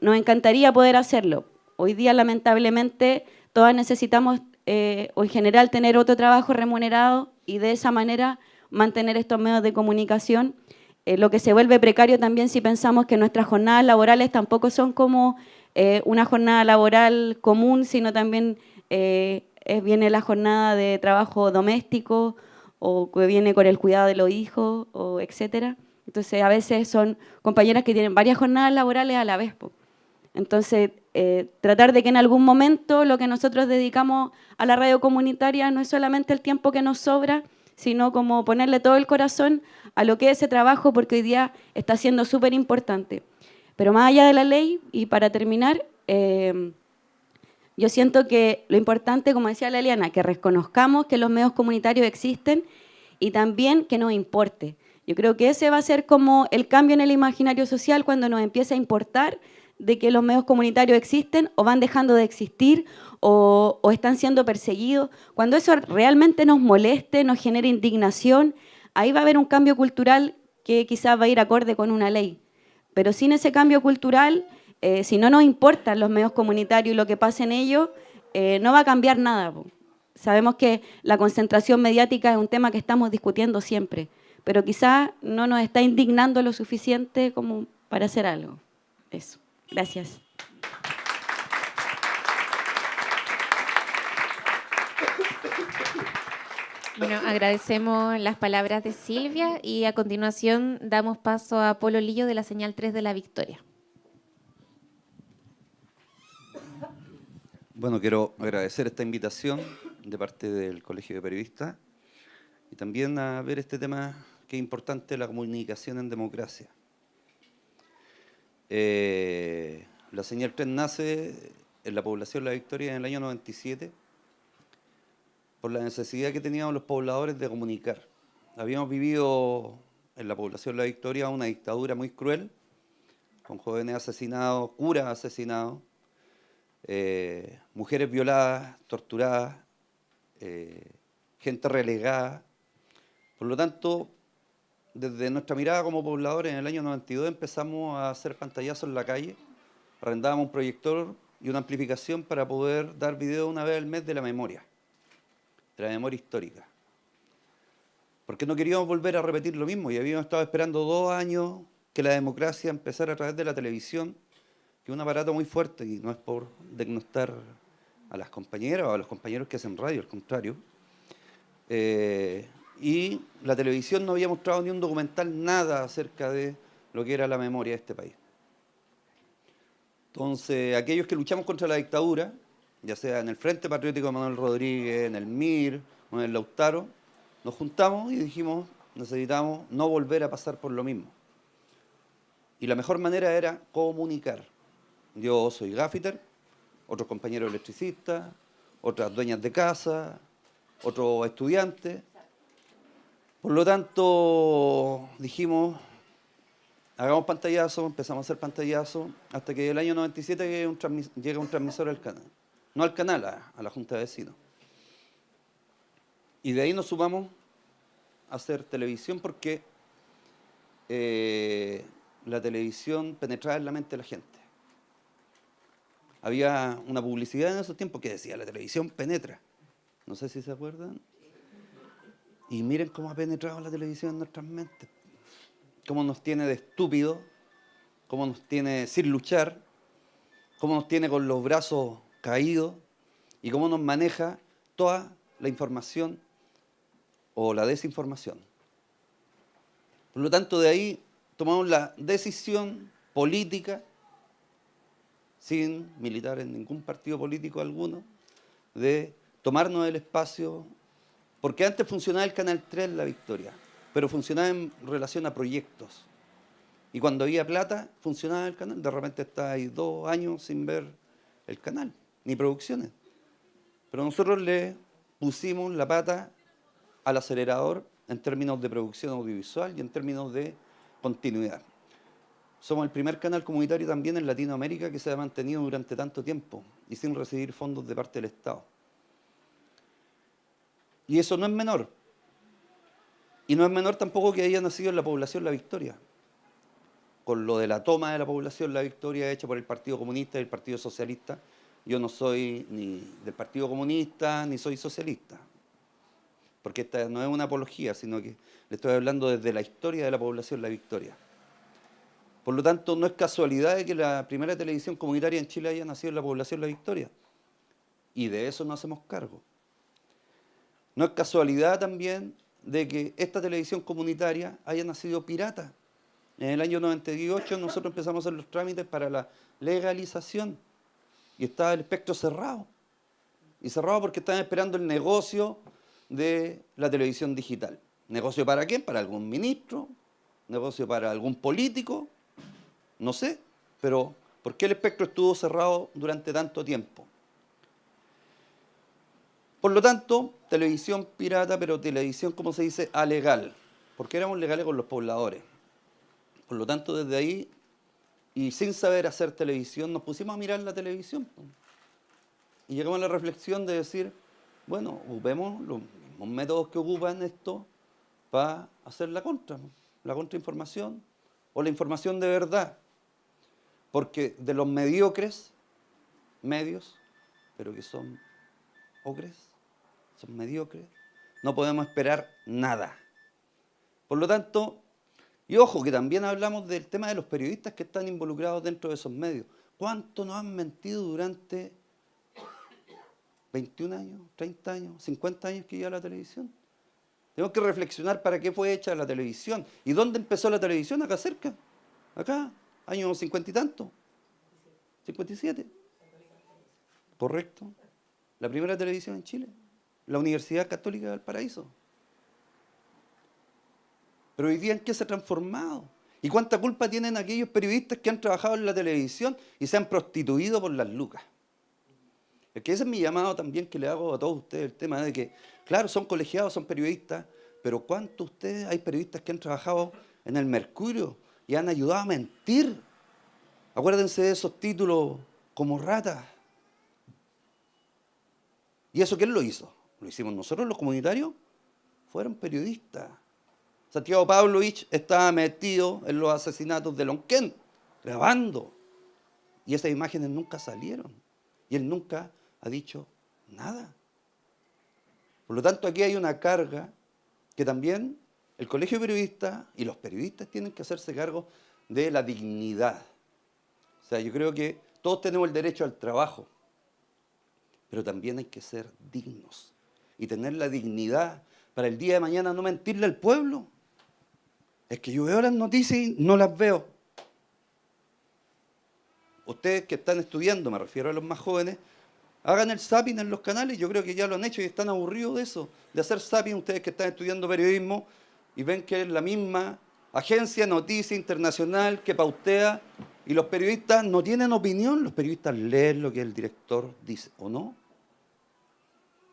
Speaker 3: Nos encantaría poder hacerlo. Hoy día, lamentablemente, todas necesitamos o en general tener otro trabajo remunerado y de esa manera mantener estos medios de comunicación. Lo que se vuelve precario también si pensamos que nuestras jornadas laborales tampoco son como una jornada laboral común, sino también viene la jornada de trabajo doméstico o que viene con el cuidado de los hijos, o etcétera. Entonces, a veces son compañeras que tienen varias jornadas laborales a la vez, po. Entonces, tratar de que en algún momento lo que nosotros dedicamos a la radio comunitaria no es solamente el tiempo que nos sobra, sino como ponerle todo el corazón a lo que es ese trabajo, porque hoy día está siendo súper importante. Pero más allá de la ley, y para terminar, yo siento que lo importante, como decía la Eliana, que reconozcamos que los medios comunitarios existen y también que nos importe. Yo creo que ese va a ser como el cambio en el imaginario social cuando nos empiece a importar de que los medios comunitarios existen o van dejando de existir o están siendo perseguidos. Cuando eso realmente nos moleste, nos genere indignación, ahí va a haber un cambio cultural que quizás va a ir acorde con una ley. Pero sin ese cambio cultural, si no nos importan los medios comunitarios y lo que pasa en ellos, no va a cambiar nada, po. Sabemos que la concentración mediática es un tema que estamos discutiendo siempre, pero quizás no nos está indignando lo suficiente como para hacer algo. Eso. Gracias.
Speaker 2: Bueno, agradecemos las palabras de Silvia y a continuación damos paso a Polo Lillo de la Señal 3 de La Victoria.
Speaker 4: Bueno, quiero agradecer esta invitación de parte del Colegio de Periodistas y también a ver este tema que es importante, la comunicación en democracia. La Señal 3 nace en la población La Victoria en el año 97 por la necesidad que teníamos los pobladores de comunicar. Habíamos vivido en la población La Victoria una dictadura muy cruel, con jóvenes asesinados, curas asesinados, mujeres violadas, torturadas, gente relegada. Por lo tanto, desde nuestra mirada como pobladores, en el año 92 empezamos a hacer pantallazos en la calle, arrendábamos un proyector y una amplificación para poder dar video una vez al mes de la memoria histórica. Porque no queríamos volver a repetir lo mismo y habíamos estado esperando 2 años que la democracia empezara a través de la televisión, que es un aparato muy fuerte, y no es por denigrar a las compañeras o a los compañeros que hacen radio, al contrario. Y la televisión no había mostrado ni un documental, nada acerca de lo que era la memoria de este país. Entonces, aquellos que luchamos contra la dictadura, ya sea en el Frente Patriótico de Manuel Rodríguez, en el MIR o en el Lautaro, nos juntamos y dijimos, necesitamos no volver a pasar por lo mismo. Y la mejor manera era comunicar. Yo soy gaffiter, otros compañeros electricistas, otras dueñas de casa, otros estudiantes. Por lo tanto, dijimos, hagamos pantallazo, empezamos a hacer pantallazo, hasta que el año 97 llega un transmisor al canal. No al canal, a la Junta de Vecinos. Y de ahí nos sumamos a hacer televisión porque la televisión penetraba en la mente de la gente. Había una publicidad en esos tiempos que decía, la televisión penetra. No sé si se acuerdan. Y miren cómo ha penetrado la televisión en nuestras mentes. Cómo nos tiene de estúpidos, cómo nos tiene sin luchar, cómo nos tiene con los brazos caídos y cómo nos maneja toda la información o la desinformación. Por lo tanto, de ahí tomamos la decisión política, sin militar en ningún partido político alguno, de tomarnos el espacio, porque antes funcionaba el Canal 3 La Victoria, pero funcionaba en relación a proyectos. Y cuando había plata, funcionaba el canal. De repente está ahí 2 años sin ver el canal, ni producciones. Pero nosotros le pusimos la pata al acelerador en términos de producción audiovisual y en términos de continuidad. Somos el primer canal comunitario también en Latinoamérica que se ha mantenido durante tanto tiempo y sin recibir fondos de parte del Estado. Y eso no es menor. Y no es menor tampoco que haya nacido en la población La Victoria. Con lo de la toma de la población La Victoria hecha por el Partido Comunista y el Partido Socialista, yo no soy ni del Partido Comunista ni soy socialista. Porque esta no es una apología, sino que le estoy hablando desde la historia de la población La Victoria. Por lo tanto, no es casualidad de que la primera televisión comunitaria en Chile haya nacido en la población La Victoria. Y de eso nos hacemos cargo. No es casualidad también de que esta televisión comunitaria haya nacido pirata. En el año 98 nosotros empezamos a hacer los trámites para la legalización y estaba el espectro cerrado. Y cerrado porque estaban esperando el negocio de la televisión digital. ¿Negocio para quién? ¿Para algún ministro? ¿Negocio para algún político? No sé, pero ¿por qué el espectro estuvo cerrado durante tanto tiempo? Por lo tanto, televisión pirata, pero televisión, como se dice, alegal, porque éramos legales con los pobladores. Por lo tanto, desde ahí, y sin saber hacer televisión, nos pusimos a mirar la televisión. Y llegamos a la reflexión de decir, bueno, ocupemos los mismos métodos que ocupan esto para hacer la contrainformación o la información de verdad. Porque de los mediocres medios, pero que son ocres, son mediocres, no podemos esperar nada. Por lo tanto, y ojo, que también hablamos del tema de los periodistas que están involucrados dentro de esos medios. ¿Cuánto nos han mentido durante 21 años, 30 años, 50 años que lleva la televisión? Tenemos que reflexionar para qué fue hecha la televisión. ¿Y dónde empezó la televisión? Acá cerca. Acá, años 50 y tanto. 57. Correcto. La primera televisión en Chile. La Universidad Católica de Valparaíso. Pero hoy día, ¿en qué se ha transformado? ¿Y cuánta culpa tienen aquellos periodistas que han trabajado en la televisión y se han prostituido por las lucas? Es que ese es mi llamado también que le hago a todos ustedes, el tema de que, claro, son colegiados, son periodistas, pero ¿cuántos ustedes hay periodistas que han trabajado en el Mercurio y han ayudado a mentir? Acuérdense de esos títulos como ratas. ¿Y eso quién lo hizo? ¿Lo hicimos nosotros los comunitarios? Fueron periodistas. Santiago Pavlovich estaba metido en los asesinatos de Lonquén, grabando. Y esas imágenes nunca salieron. Y él nunca ha dicho nada. Por lo tanto, aquí hay una carga que también el Colegio de Periodistas y los periodistas tienen que hacerse cargo de la dignidad. O sea, yo creo que todos tenemos el derecho al trabajo, pero también hay que ser dignos y tener la dignidad para el día de mañana no mentirle al pueblo. Es que yo veo las noticias y no las veo. ustedes que están estudiando, me refiero a los más jóvenes, hagan el zapping en los canales, yo creo que ya lo han hecho y están aburridos de eso, de hacer zapping ustedes que están estudiando periodismo y ven que es la misma agencia noticia internacional que pautea y los periodistas no tienen opinión, los periodistas leen lo que el director dice, ¿o no?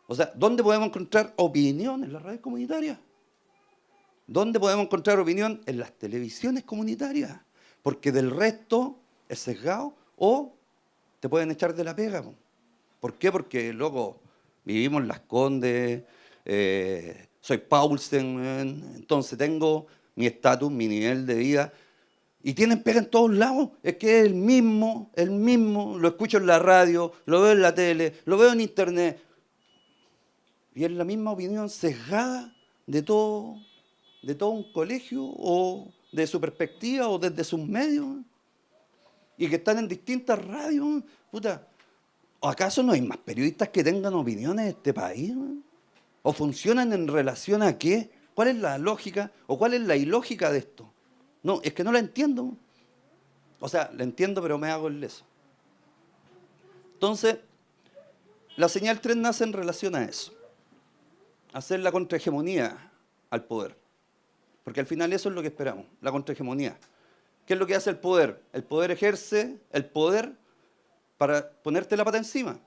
Speaker 4: O sea, ¿dónde podemos encontrar opinión? En las redes comunitarias. ¿Dónde podemos encontrar opinión? En las televisiones comunitarias. Porque del resto es sesgado o te pueden echar de la pega. ¿Por qué? Porque, loco, vivimos en Las Condes, soy Paulsen, entonces tengo mi estatus, mi nivel de vida, y tienen pega en todos lados. Es que es el mismo, lo escucho en la radio, lo veo en la tele, lo veo en internet, y es la misma opinión sesgada de todo un colegio o de su perspectiva o desde sus medios, y que están en distintas radios. Puta, ¿o acaso no hay más periodistas que tengan opiniones de este país? ¿O funcionan en relación a qué? ¿Cuál es la lógica o cuál es la ilógica de esto? No, es que no la entiendo. O sea, la entiendo, pero me hago el leso. Entonces, la señal 3 nace en relación a eso. Hacer la contrahegemonía al poder. Porque al final eso es lo que esperamos, la contrahegemonía. ¿Qué es lo que hace el poder? El poder ejerce el poder para ponerte la pata encima.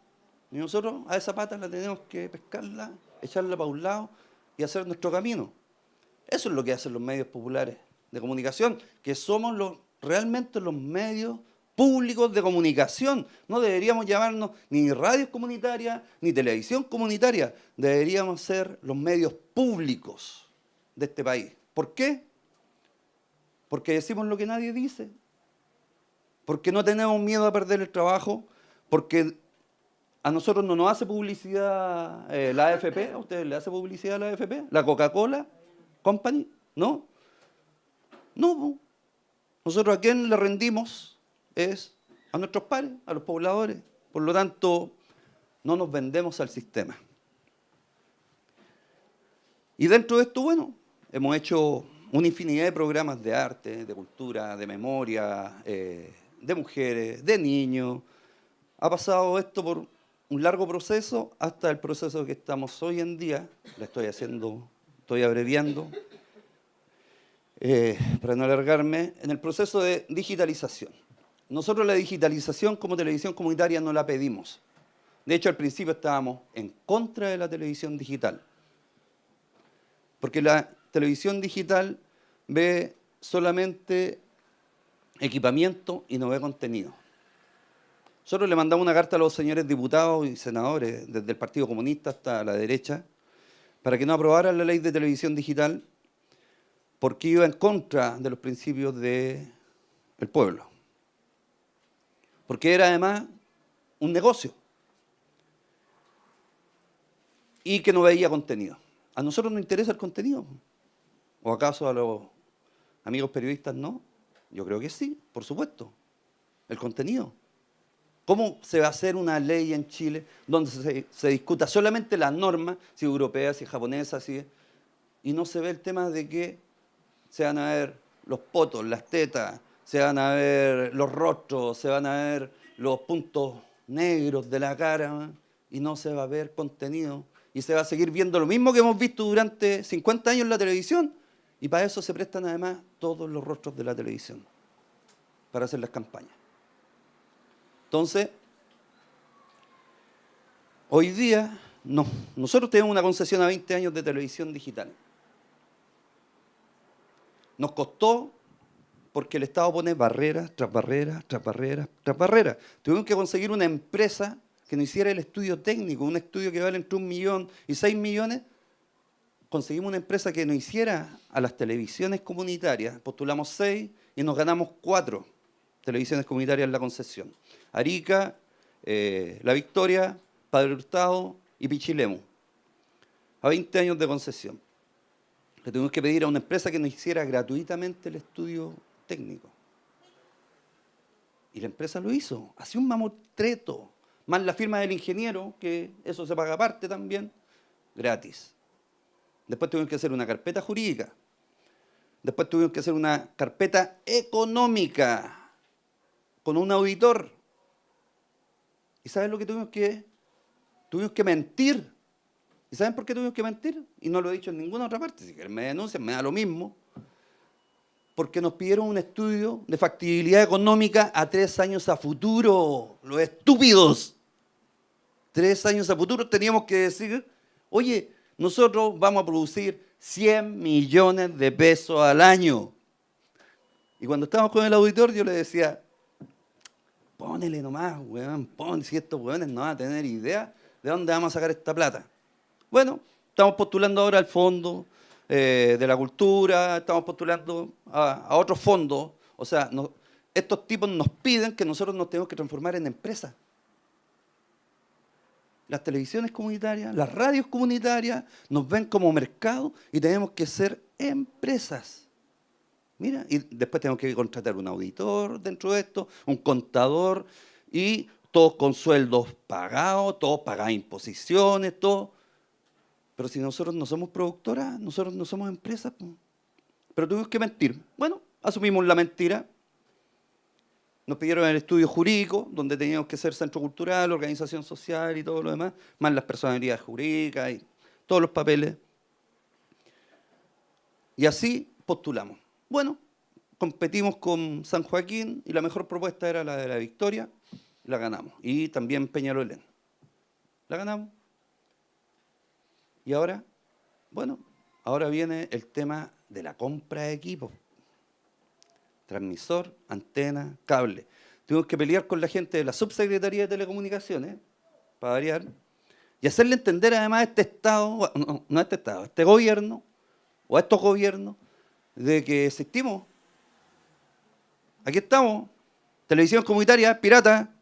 Speaker 4: Y nosotros a esa pata la tenemos que pescarla, echarla para un lado y hacer nuestro camino. Eso es lo que hacen los medios populares de comunicación, que somos realmente los medios públicos de comunicación. No deberíamos llamarnos ni radios comunitarias, ni televisión comunitaria. Deberíamos ser los medios públicos de este país. ¿Por qué? Porque decimos lo que nadie dice. Porque no tenemos miedo a perder el trabajo. Porque a nosotros no nos hace publicidad la AFP. ¿A ustedes le hace publicidad la AFP? ¿La Coca-Cola Company? ¿No? No. Nosotros a quién le rendimos es a nuestros pares, a los pobladores. Por lo tanto, no nos vendemos al sistema. Y dentro de esto, bueno, hemos hecho una infinidad de programas de arte, de cultura, de memoria, de mujeres, de niños. Ha pasado esto por un largo proceso hasta el proceso que estamos hoy en día. Estoy abreviando, para no alargarme, en el proceso de digitalización. Nosotros la digitalización como televisión comunitaria no la pedimos. De hecho, al principio estábamos en contra de la televisión digital. Porque la televisión digital ve solamente equipamiento y no ve contenido. Nosotros le mandamos una carta a los señores diputados y senadores, desde el Partido Comunista hasta la derecha, para que no aprobaran la ley de televisión digital porque iba en contra de los principios del pueblo. Porque era además un negocio y que no veía contenido. ¿A nosotros nos interesa el contenido? ¿O acaso a los amigos periodistas no? Yo creo que sí, por supuesto. El contenido. ¿Cómo se va a hacer una ley en Chile donde se discuta solamente las normas, si europeas, si japonesas, y no se ve el tema de que se van a ver los potos, las tetas, se van a ver los rostros, se van a ver los puntos negros de la cara, y no se va a ver contenido? Y se va a seguir viendo lo mismo que hemos visto durante 50 años en la televisión. Y para eso se prestan además todos los rostros de la televisión, para hacer las campañas. Entonces, hoy día, no. Nosotros tenemos una concesión a 20 años de televisión digital. Nos costó porque el Estado pone barreras, tras barreras, tras barreras, tras barreras. Tuvimos que conseguir una empresa que nos hiciera el estudio técnico, un estudio que vale entre 1 millón y 6 millones. Conseguimos una empresa que nos hiciera a las televisiones comunitarias, postulamos 6 y nos ganamos 4 televisiones comunitarias en la concesión. Arica, La Victoria, Padre Hurtado y Pichilemu. A 20 años de concesión. Le tuvimos que pedir a una empresa que nos hiciera gratuitamente el estudio técnico. Y la empresa lo hizo. Hacía un mamotreto. Más la firma del ingeniero, que eso se paga aparte también, gratis. Después tuvimos que hacer una carpeta jurídica. Después tuvimos que hacer una carpeta económica con un auditor ¿Y saben lo que tuvimos que? Tuvimos que mentir. ¿Y saben por qué tuvimos que mentir? Y no lo he dicho en ninguna otra parte. Si quieren me denuncian, me da lo mismo. Porque nos pidieron un estudio de factibilidad económica a 3 años a futuro. Los estúpidos. 3 años a futuro teníamos que decir, oye, nosotros vamos a producir 100 millones de pesos al año. Y cuando estábamos con el auditor, yo le decía, ponele nomás, weón, pon, si estos weones no van a tener idea de dónde vamos a sacar esta plata. Bueno, estamos postulando ahora al fondo de la cultura, estamos postulando a otros fondos. O sea, estos tipos nos piden que nosotros nos tenemos que transformar en empresas. Las televisiones comunitarias, las radios comunitarias nos ven como mercado y tenemos que ser empresas. Mira, y después tenemos que contratar un auditor dentro de esto, un contador, y todos con sueldos pagados, todos pagados imposiciones, todo. Pero si nosotros no somos productoras, nosotros no somos empresas. Pero tuvimos que mentir. Bueno, asumimos la mentira. Nos pidieron el estudio jurídico, donde teníamos que ser centro cultural, organización social y todo lo demás, más las personalidades jurídicas y todos los papeles. Y así postulamos. Bueno, competimos con San Joaquín y la mejor propuesta era la de La Victoria, la ganamos. Y también Peñalolén. La ganamos. Y ahora, bueno, ahora viene el tema de la compra de equipos. Transmisor, antena, cable. Tuvimos que pelear con la gente de la Subsecretaría de Telecomunicaciones, para variar, y hacerle entender además a este Estado, no a este Estado, a este gobierno, o a estos gobiernos, de que existimos. Aquí estamos, televisión comunitaria, pirata,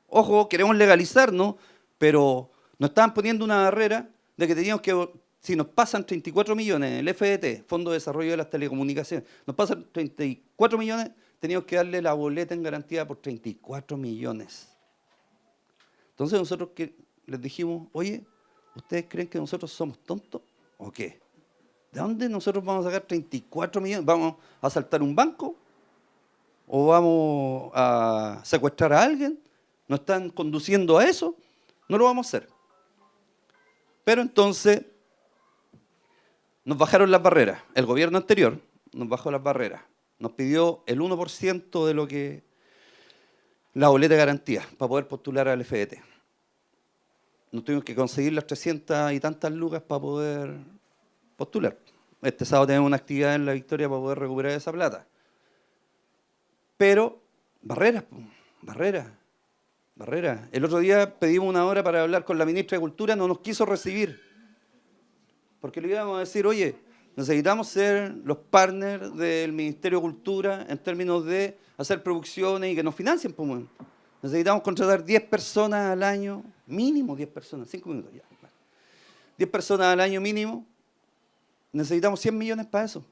Speaker 4: ojo, queremos legalizarnos, pero nos estaban poniendo una barrera de que teníamos que, si nos pasan 34 millones, el FDT, Fondo de Desarrollo de las Telecomunicaciones, nos pasan 34 millones, teníamos que darle la boleta en garantía por 34 millones. Entonces nosotros les dijimos, oye, ¿ustedes creen que nosotros somos tontos o qué? ¿De dónde nosotros vamos a sacar 34 millones? ¿Vamos a asaltar un banco? ¿O vamos a secuestrar a alguien? ¿Nos están conduciendo a eso? No lo vamos a hacer. Pero entonces nos bajaron las barreras. El gobierno anterior nos bajó las barreras. Nos pidió el 1% de lo que la boleta de garantía para poder postular al FDT. Nos tuvimos que conseguir las 300 y tantas lucas para poder postular. Este sábado tenemos una actividad en La Victoria para poder recuperar esa plata. Pero, barreras. El otro día pedimos una hora para hablar con la ministra de Cultura, no nos quiso recibir. Porque le íbamos a decir, oye, necesitamos ser los partners del Ministerio de Cultura en términos de hacer producciones y que nos financien. Pues, necesitamos contratar 10 personas al año, mínimo 10 personas, 5 minutos ya. 10 personas al año mínimo, necesitamos 100 millones para eso.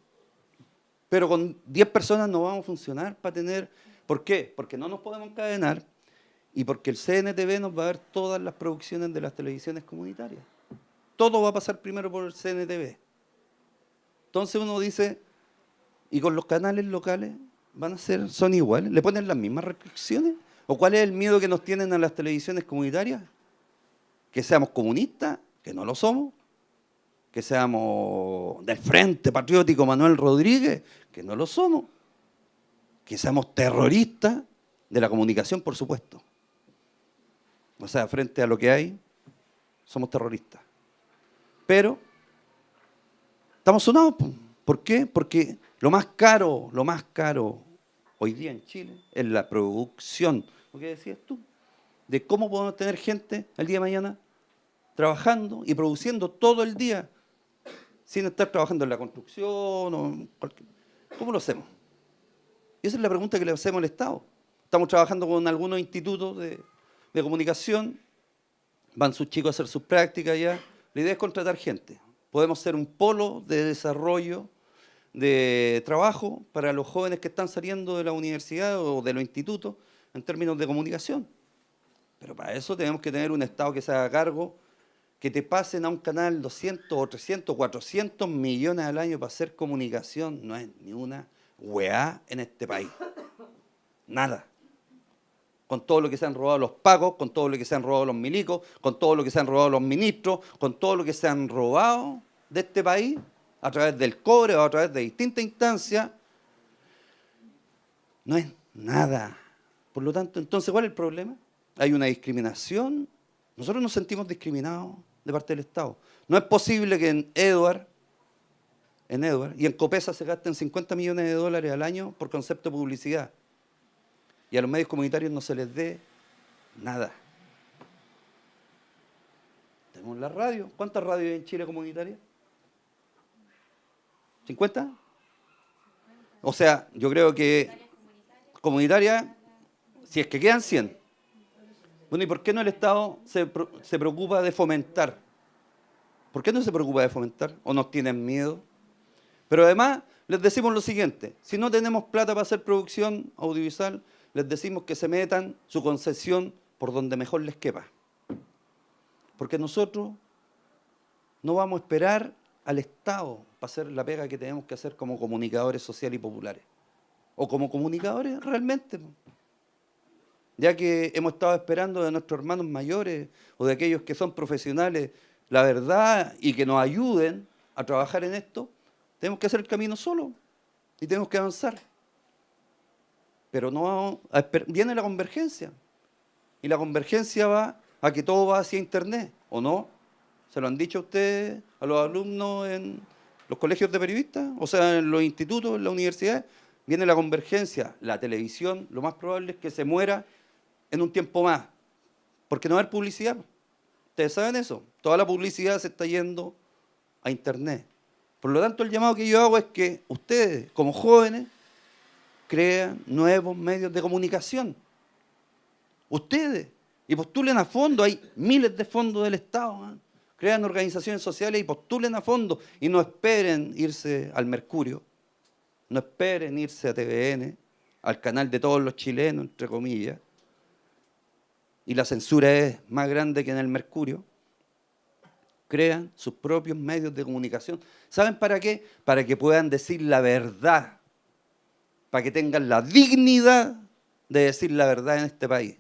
Speaker 4: Pero con 10 personas no vamos a funcionar para tener... ¿Por qué? Porque no nos podemos encadenar y porque el CNTV nos va a ver todas las producciones de las televisiones comunitarias. Todo va a pasar primero por el CNTV. Entonces uno dice, ¿y con los canales locales son iguales? ¿Le ponen las mismas restricciones? ¿O cuál es el miedo que nos tienen a las televisiones comunitarias? ¿Que seamos comunistas? Que no lo somos. ¿Que seamos del Frente Patriótico Manuel Rodríguez? Que no lo somos. ¿Que seamos terroristas de la comunicación? Por supuesto. O sea, frente a lo que hay, somos terroristas. Pero estamos sonados. ¿Por qué? Porque lo más caro hoy día en Chile es la producción. ¿Lo que decías tú? De cómo podemos tener gente el día de mañana trabajando y produciendo todo el día sin estar trabajando en la construcción. ¿Cómo lo hacemos? Y esa es la pregunta que le hacemos al Estado. Estamos trabajando con algunos institutos de comunicación, van sus chicos a hacer sus prácticas ya. La idea es contratar gente. Podemos ser un polo de desarrollo, de trabajo para los jóvenes que están saliendo de la universidad o de los institutos en términos de comunicación. Pero para eso tenemos que tener un Estado que se haga cargo, que te pasen a un canal 200 o 300, 400 millones al año para hacer comunicación. No es ni una weá en este país. Nada. con todo lo que se han robado los pacos, con todo lo que se han robado los milicos, con todo lo que se han robado los ministros, con todo lo que se han robado de este país, a través del cobre o a través de distintas instancias, no es nada. Por lo tanto, entonces, ¿cuál es el problema? Hay una discriminación. Nosotros nos sentimos discriminados de parte del Estado. No es posible que en Edward y en Copesa se gasten 50 millones de dólares al año por concepto de publicidad y a los medios comunitarios no se les dé nada. Tenemos la radio. ¿Cuántas radios hay en Chile comunitarias? ¿50? O sea, yo creo que comunitarias, si es que quedan 100. Bueno, ¿y por qué no el Estado se preocupa de fomentar? ¿Por qué no se preocupa de fomentar? ¿O nos tienen miedo? Pero además les decimos lo siguiente, si no tenemos plata para hacer producción audiovisual, les decimos que se metan su concesión por donde mejor les quepa. Porque nosotros no vamos a esperar al Estado para hacer la pega que tenemos que hacer como comunicadores sociales y populares. O como comunicadores realmente. Ya que hemos estado esperando de nuestros hermanos mayores o de aquellos que son profesionales la verdad y que nos ayuden a trabajar en esto, tenemos que hacer el camino solo y tenemos que avanzar. Pero no vamos a viene la convergencia y la convergencia va a que todo va hacia Internet, ¿o no? ¿Se lo han dicho a ustedes, a los alumnos en los colegios de periodistas? O sea, en los institutos, en las universidades, viene la convergencia. La televisión, lo más probable es que se muera en un tiempo más, porque no va a haber publicidad. Ustedes saben eso, toda la publicidad se está yendo a Internet. Por lo tanto, el llamado que yo hago es que ustedes, como jóvenes, crean nuevos medios de comunicación. Ustedes, y postulen a fondo, hay miles de fondos del Estado, ¿eh? Crean organizaciones sociales y postulen a fondo, y no esperen irse al Mercurio, no esperen irse a TVN, al canal de todos los chilenos, entre comillas, y la censura es más grande que en el Mercurio. Crean sus propios medios de comunicación. ¿Saben para qué? Para que puedan decir la verdad, para que tengan la dignidad de decir la verdad en este país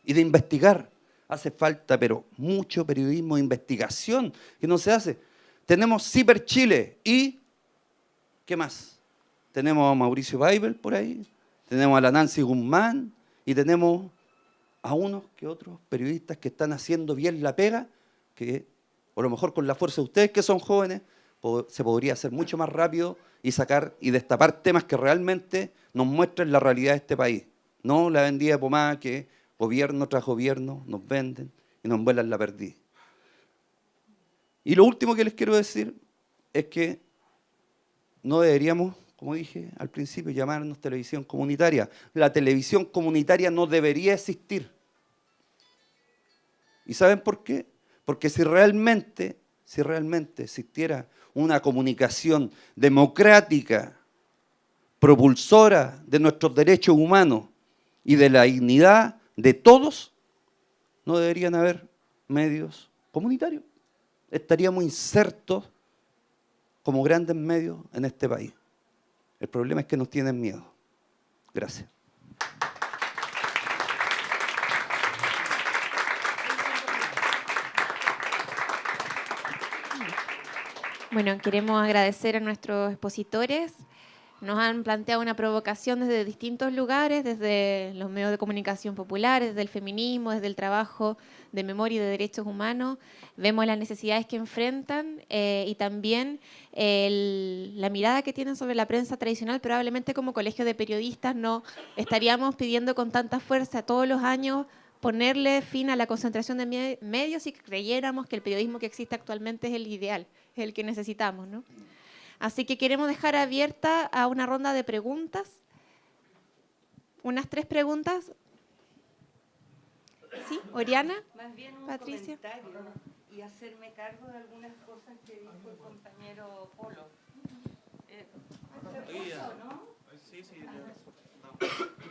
Speaker 4: y de investigar. Hace falta, pero mucho periodismo de investigación que no se hace. Tenemos Ciper Chile y ¿qué más? Tenemos a Mauricio Weibel por ahí, tenemos a la Nancy Guzmán y tenemos a unos que otros periodistas que están haciendo bien la pega, que a lo mejor con la fuerza de ustedes que son jóvenes, se podría hacer mucho más rápido y sacar y destapar temas que realmente nos muestren la realidad de este país. No la vendida de pomada que gobierno tras gobierno nos venden y nos vuelan la perdiz. Y lo último que les quiero decir es que no deberíamos, como dije al principio, llamarnos televisión comunitaria. La televisión comunitaria no debería existir. ¿Y saben por qué? Porque si realmente existiera una comunicación democrática, propulsora de nuestros derechos humanos y de la dignidad de todos, no deberían haber medios comunitarios. Estaríamos insertos como grandes medios en este país. El problema es que nos tienen miedo. Gracias.
Speaker 2: Bueno, queremos agradecer a nuestros expositores. Nos han planteado una provocación desde distintos lugares, desde los medios de comunicación populares, desde el feminismo, desde el trabajo de memoria y de derechos humanos. Vemos las necesidades que enfrentan y también la mirada que tienen sobre la prensa tradicional. Probablemente como colegio de periodistas no estaríamos pidiendo con tanta fuerza todos los años ponerle fin a la concentración de medios si creyéramos que el periodismo que existe actualmente es el ideal, es el que necesitamos, ¿no? Así que queremos dejar abierta a una ronda de preguntas, unas 3 preguntas. ¿Sí? ¿Oriana?
Speaker 5: Más bien un
Speaker 2: Patricia.
Speaker 5: comentario y hacerme cargo de algunas cosas que dijo el compañero Polo.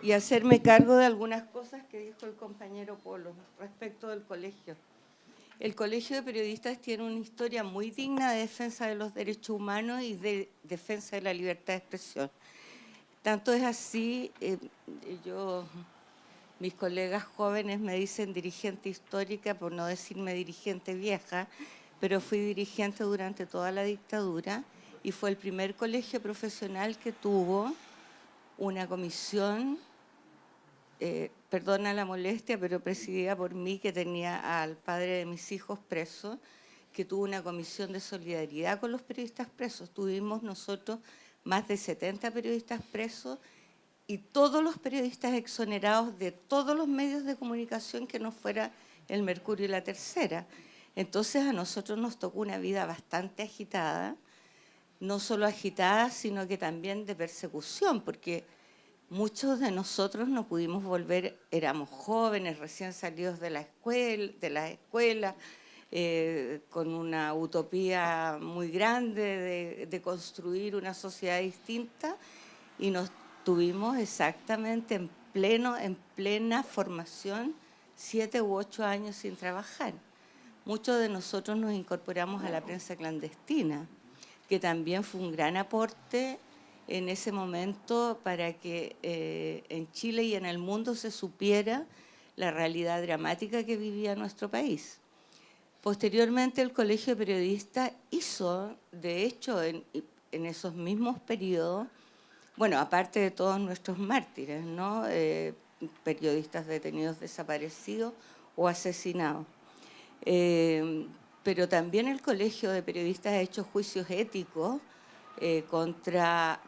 Speaker 5: Y hacerme cargo de algunas cosas que dijo el compañero Polo respecto del colegio. El Colegio de Periodistas tiene una historia muy digna de defensa de los derechos humanos y de defensa de la libertad de expresión. Tanto es así, yo Mis colegas jóvenes me dicen dirigente histórica, por no decirme dirigente vieja, pero fui dirigente durante toda la dictadura y fue el primer colegio profesional que tuvo una comisión, perdona la molestia, pero presidida por mí, que tenía al padre de mis hijos preso, que tuvo una comisión de solidaridad con los periodistas presos. Tuvimos nosotros más de 70 periodistas presos y todos los periodistas exonerados de todos los medios de comunicación que no fuera el Mercurio y la Tercera. Entonces a nosotros nos tocó una vida bastante agitada, no solo agitada, sino que también de persecución, porque muchos de nosotros no pudimos volver, éramos jóvenes, recién salidos de la escuela, con una utopía muy grande de construir una sociedad distinta, y nos tuvimos exactamente en plena formación 7 u 8 años sin trabajar. Muchos de nosotros nos incorporamos a la prensa clandestina, que también fue un gran aporte en ese momento para que en Chile y en el mundo se supiera la realidad dramática que vivía nuestro país. Posteriormente, el Colegio de Periodistas hizo, de hecho, en esos mismos periodos, bueno, aparte de todos nuestros mártires, ¿no? Periodistas detenidos, desaparecidos o asesinados. Pero también el Colegio de Periodistas ha hecho juicios éticos contra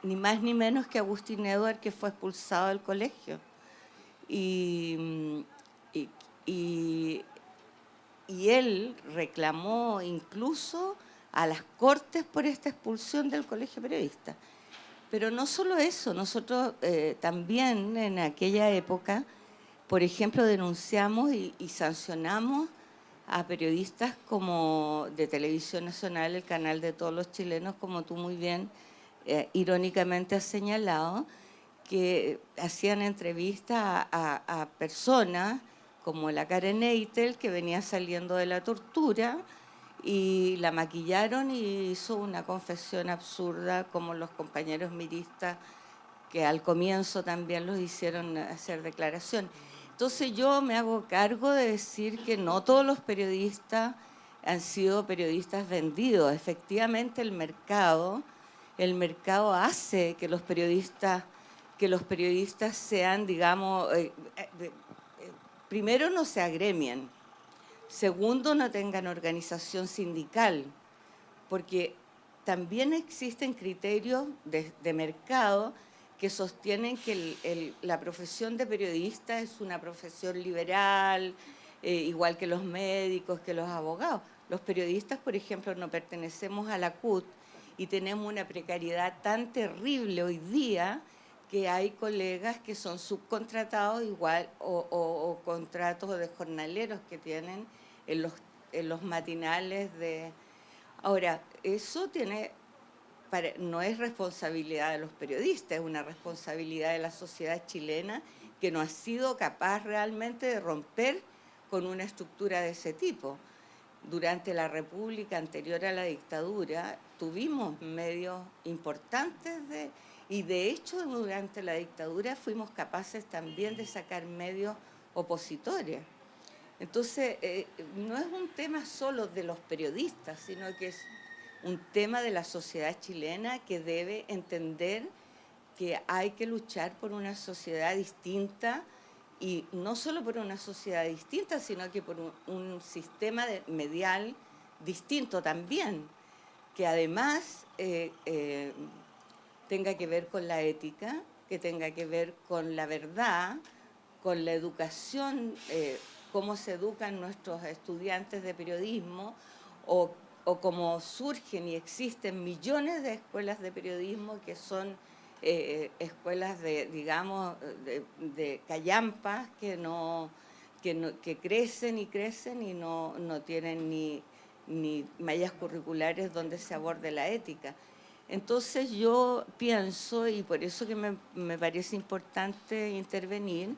Speaker 5: ni más ni menos que Agustín Edward, que fue expulsado del colegio. Y él reclamó incluso a las Cortes por esta expulsión del Colegio de Periodistas. Pero no solo eso, nosotros también en aquella época, por ejemplo, denunciamos y sancionamos a periodistas como de Televisión Nacional, el canal de todos los chilenos, como tú muy bien irónicamente has señalado, que hacían entrevistas a personas como la Karen Eitel, que venía saliendo de la tortura, y la maquillaron y hizo una confesión absurda, como los compañeros miristas que al comienzo también los hicieron hacer declaración. Entonces yo me hago cargo de decir que no todos los periodistas han sido periodistas vendidos. Efectivamente el mercado hace que los periodistas sean, digamos, primero no se agremien, segundo no tengan organización sindical, porque también existen criterios de mercado que sostienen que la profesión de periodista es una profesión liberal, igual que los médicos, que los abogados. Los periodistas, por ejemplo, no pertenecemos a la CUT y tenemos una precariedad tan terrible hoy día que hay colegas que son subcontratados igual o contratos de jornaleros que tienen en los matinales de... Ahora, eso no es responsabilidad de los periodistas, es una responsabilidad de la sociedad chilena que no ha sido capaz realmente de romper con una estructura de ese tipo. Durante la República anterior a la dictadura tuvimos medios importantes y de hecho durante la dictadura fuimos capaces también de sacar medios opositores. Entonces, no es un tema solo de los periodistas, sino que es un tema de la sociedad chilena que debe entender que hay que luchar por una sociedad distinta, y no solo por una sociedad distinta, sino que por un sistema medial distinto también, que además tenga que ver con la ética, que tenga que ver con la verdad, con la educación, cómo se educan nuestros estudiantes de periodismo, o cómo surgen y existen millones de escuelas de periodismo que son escuelas digamos, de callampas que crecen y crecen y no tienen ni mallas curriculares donde se aborde la ética. Entonces yo pienso, y por eso que me parece importante intervenir,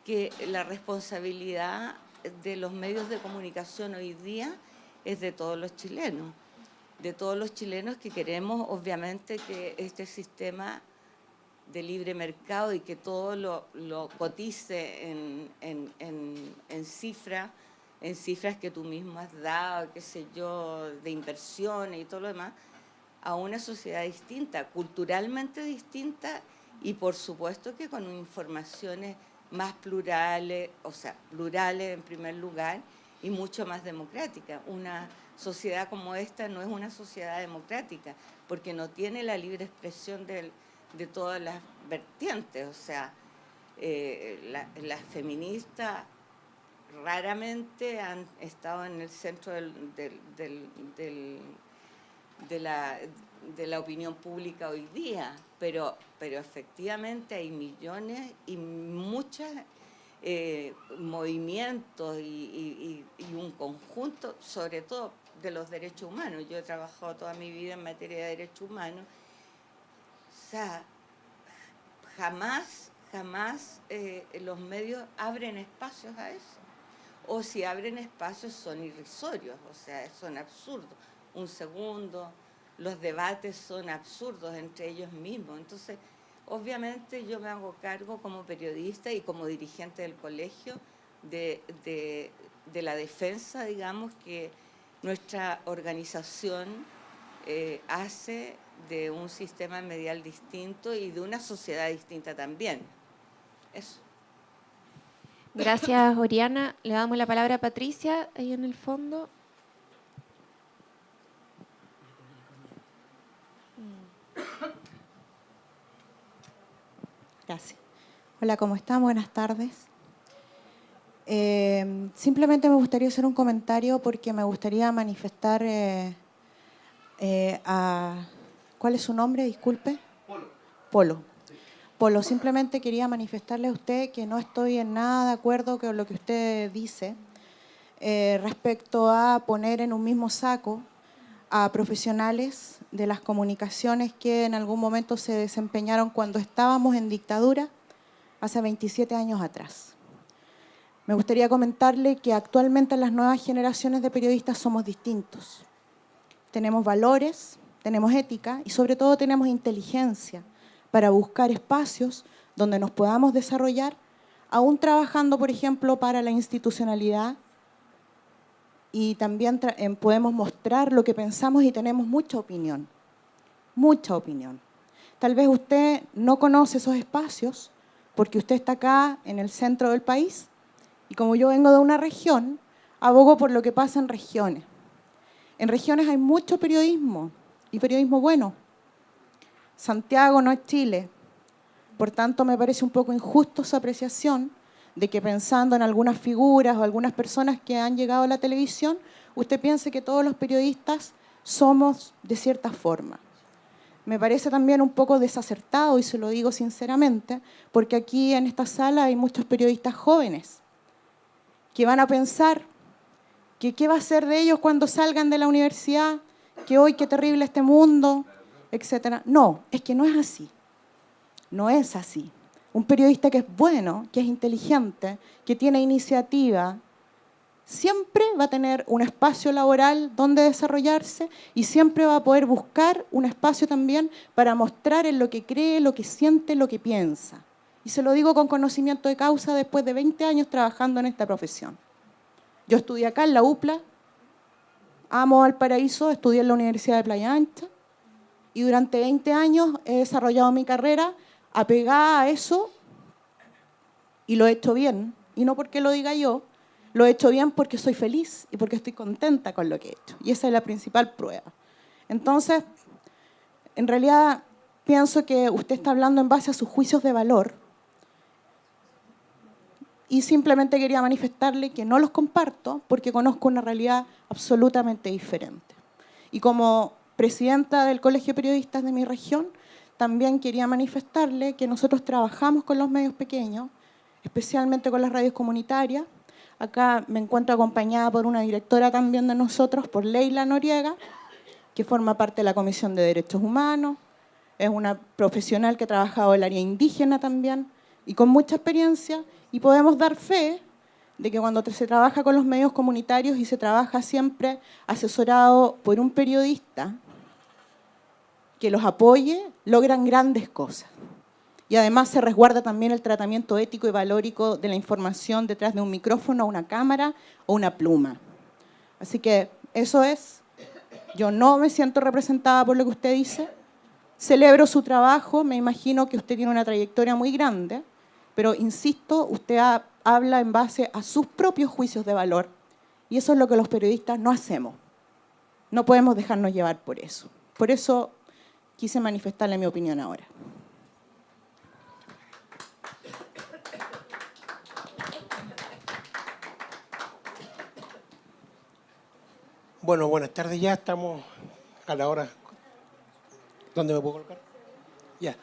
Speaker 5: que la responsabilidad de los medios de comunicación hoy día es de todos los chilenos que queremos obviamente que este sistema de libre mercado y que todo lo cotice en cifras que tú mismo has dado, qué sé yo, de inversiones y todo lo demás, a una sociedad distinta, culturalmente distinta y por supuesto que con informaciones más plurales, o sea, plurales en primer lugar y mucho más democráticas. Una sociedad como esta no es una sociedad democrática porque no tiene la libre expresión de todas las vertientes, o sea, las feministas raramente han estado en el centro de la opinión pública hoy día, pero efectivamente hay millones y muchos movimientos y un conjunto, sobre todo de los derechos humanos. Yo he trabajado toda mi vida en materia de derechos humanos. O sea, jamás los medios abren espacios a eso. O si abren espacios son irrisorios, o sea, son absurdos. Un segundo, los debates son absurdos entre ellos mismos. Entonces, obviamente yo me hago cargo como periodista y como dirigente del colegio de la defensa, digamos, que nuestra organización hace de un sistema medial distinto y de una sociedad distinta también. Eso.
Speaker 2: Gracias, Oriana. Le damos la palabra a Patricia, ahí en el fondo.
Speaker 6: Gracias. Hola, ¿cómo están? Buenas tardes. Simplemente me gustaría hacer un comentario porque me gustaría manifestar ¿cuál es su nombre? Disculpe. Polo. Polo, simplemente quería manifestarle a usted que no estoy en nada de acuerdo con lo que usted dice respecto a poner en un mismo saco a profesionales de las comunicaciones que en algún momento se desempeñaron cuando estábamos en dictadura, hace 27 años atrás. Me gustaría comentarle que actualmente las nuevas generaciones de periodistas somos distintos. Tenemos valores, tenemos ética y sobre todo tenemos inteligencia para buscar espacios donde nos podamos desarrollar, aún trabajando, por ejemplo, para la institucionalidad, y también podemos mostrar lo que pensamos y tenemos mucha opinión, mucha opinión. Tal vez usted no conoce esos espacios porque usted está acá en el centro del país y como yo vengo de una región, abogo por lo que pasa en regiones. En regiones hay mucho periodismo y periodismo bueno. Santiago no es Chile, por tanto me parece un poco injusto su apreciación de que pensando en algunas figuras o algunas personas que han llegado a la televisión, usted piense que todos los periodistas somos de cierta forma. Me parece también un poco desacertado, y se lo digo sinceramente, porque aquí en esta sala hay muchos periodistas jóvenes que van a pensar que qué va a ser de ellos cuando salgan de la universidad, que hoy qué terrible este mundo, etc. No, es que no es así. No es así. Un periodista que es bueno, que es inteligente, que tiene iniciativa, siempre va a tener un espacio laboral donde desarrollarse y siempre va a poder buscar un espacio también para mostrar en lo que cree, lo que siente, lo que piensa. Y se lo digo con conocimiento de causa después de 20 años trabajando en esta profesión. Yo estudié acá en la UPLA, amo Valparaíso, estudié en la Universidad de Playa Ancha y durante 20 años he desarrollado mi carrera apegada a eso y lo he hecho bien. Y no porque lo diga yo, lo he hecho bien porque soy feliz y porque estoy contenta con lo que he hecho. Y esa es la principal prueba. Entonces, en realidad, pienso que usted está hablando en base a sus juicios de valor. Y simplemente quería manifestarle que no los comparto porque conozco una realidad absolutamente diferente. Y como presidenta del Colegio de Periodistas de mi región, también quería manifestarle que nosotros trabajamos con los medios pequeños, especialmente con las radios comunitarias. Acá me encuentro acompañada por una directora también de nosotros, por Leila Noriega, que forma parte de la Comisión de Derechos Humanos. Es una profesional que ha trabajado en el área indígena también y con mucha experiencia. Y podemos dar fe de que cuando se trabaja con los medios comunitarios y se trabaja siempre asesorado por un periodista que los apoye, logran grandes cosas. y además se resguarda también el tratamiento ético y valórico de la información detrás de un micrófono, una cámara o una pluma. Así que eso es. Yo no me siento representada por lo que usted dice. Celebro su trabajo, me imagino que usted tiene una trayectoria muy grande, pero insisto, usted habla en base a sus propios juicios de valor y eso es lo que los periodistas no hacemos. No podemos dejarnos llevar por eso. Por eso quise manifestarle mi opinión ahora.
Speaker 7: Bueno, buenas tardes, ya estamos a la hora. ¿Dónde me puedo colocar? Ya.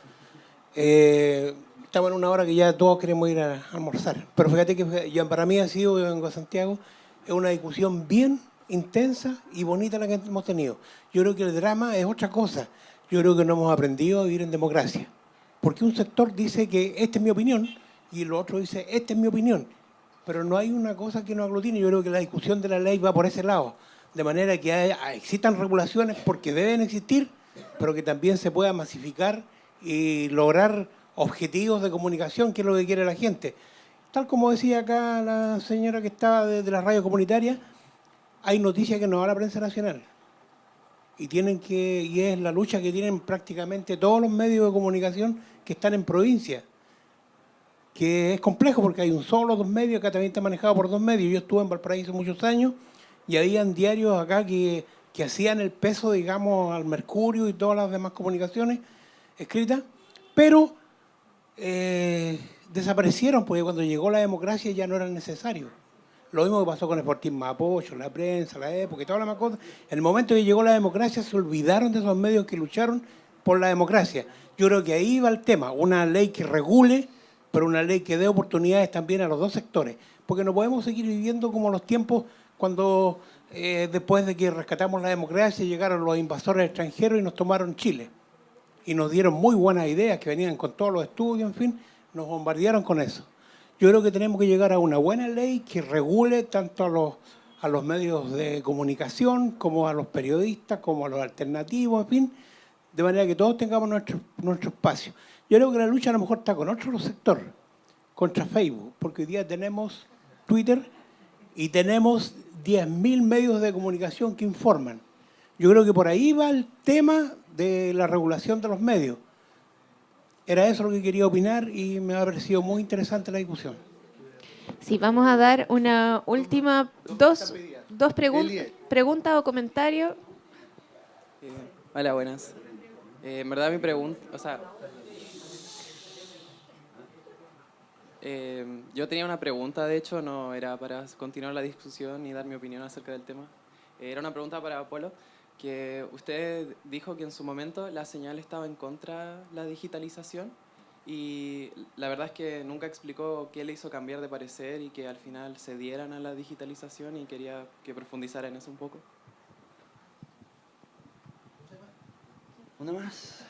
Speaker 7: Estamos en una hora que ya todos queremos ir a almorzar. Pero fíjate que ya para mí ha sido, yo vengo a Santiago, es una discusión bien intensa y bonita la que hemos tenido. Yo creo que el drama es otra cosa. Yo creo que no hemos aprendido a vivir en democracia. Porque un sector dice que esta es mi opinión y el otro dice esta es mi opinión. Pero no hay una cosa que nos aglutine. Yo creo que la discusión de la ley va por ese lado. De manera que existan regulaciones porque deben existir, pero que también se pueda masificar y lograr objetivos de comunicación, que es lo que quiere la gente. Tal como decía acá la señora que estaba de la radio comunitaria, hay noticias que no va a la prensa nacional. Y es la lucha que tienen prácticamente todos los medios de comunicación que están en provincia. Que es complejo porque hay un solo, dos medios, acá también está manejado por dos medios. Yo estuve en Valparaíso muchos años y habían diarios acá que hacían el peso, digamos, al Mercurio y todas las demás comunicaciones escritas, pero desaparecieron porque cuando llegó la democracia ya no eran necesarios. Lo mismo que pasó con el Fortín Mapocho, la prensa, la época y todas las demás cosas. En el momento que llegó la democracia se olvidaron de esos medios que lucharon por la democracia. Yo creo que ahí va el tema, una ley que regule, pero una ley que dé oportunidades también a los dos sectores, porque no podemos seguir viviendo como los tiempos cuando después de que rescatamos la democracia llegaron los invasores extranjeros y nos tomaron Chile. Y nos dieron muy buenas ideas que venían con todos los estudios, en fin, nos bombardearon con eso. Yo creo que tenemos que llegar a una buena ley que regule tanto a los medios de comunicación como a los periodistas, como a los alternativos, en fin, de manera que todos tengamos nuestro espacio. Yo creo que la lucha a lo mejor está con otro sector, contra Facebook, porque hoy día tenemos Twitter y tenemos 10.000 medios de comunicación que informan. Yo creo que por ahí va el tema de la regulación de los medios. Era eso lo que quería opinar y me ha parecido muy interesante la discusión.
Speaker 2: Sí, vamos a dar una última, dos preguntas o comentarios.
Speaker 8: Hola, buenas. En verdad mi pregunta, yo tenía una pregunta, de hecho, no era para continuar la discusión ni dar mi opinión acerca del tema. Era una pregunta para Apolo, que usted dijo que en su momento la señal estaba en contra de la digitalización y la verdad es que nunca explicó qué le hizo cambiar de parecer y que al final se dieran a la digitalización y quería que profundizara en eso un poco.
Speaker 4: Una más.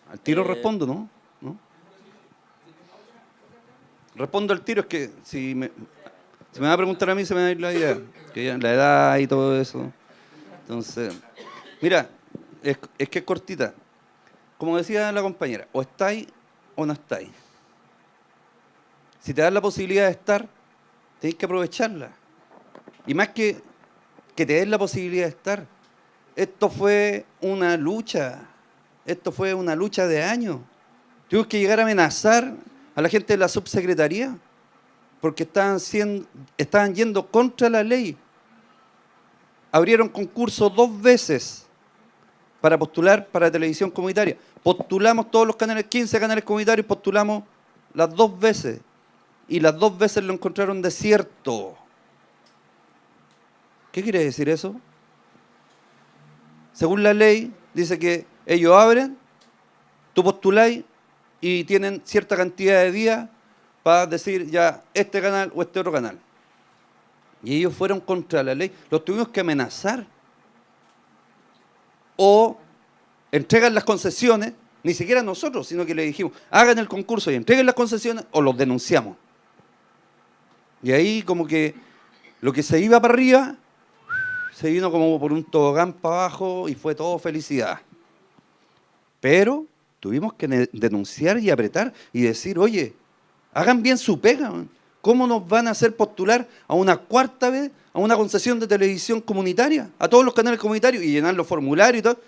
Speaker 4: Al tiro respondo, ¿no? Respondo al tiro, es que si me va a preguntar a mí se me va a ir la idea, que ya, la edad y todo eso. Entonces, mira, es que es cortita. Como decía la compañera, o estáis o no estáis. Si te das la posibilidad de estar, tenéis que aprovecharla. Y más que te des la posibilidad de estar, esto fue una lucha. Esto fue una lucha de años. Tuvimos que llegar a amenazar a la gente de la subsecretaría porque estaban yendo contra la ley. Abrieron concurso 2 veces para postular para televisión comunitaria. Postulamos todos los canales, 15 canales comunitarios, postulamos las 2 veces. Y las 2 veces lo encontraron desierto. ¿Qué quiere decir eso? Según la ley, dice que ellos abren, tú postuláis y tienen cierta cantidad de días para decir ya este canal o este otro canal. Y ellos fueron contra la ley. Los tuvimos que amenazar. O entregan las concesiones, ni siquiera nosotros, sino que le dijimos, hagan el concurso y entreguen las concesiones o los denunciamos. Y ahí como que lo que se iba para arriba, se vino como por un tobogán para abajo y fue todo felicidad. Pero tuvimos que denunciar y apretar y decir, oye, hagan bien su pega. Man. ¿Cómo nos van a hacer postular a una cuarta vez a una concesión de televisión comunitaria? A todos los canales comunitarios y llenar los formularios y todo.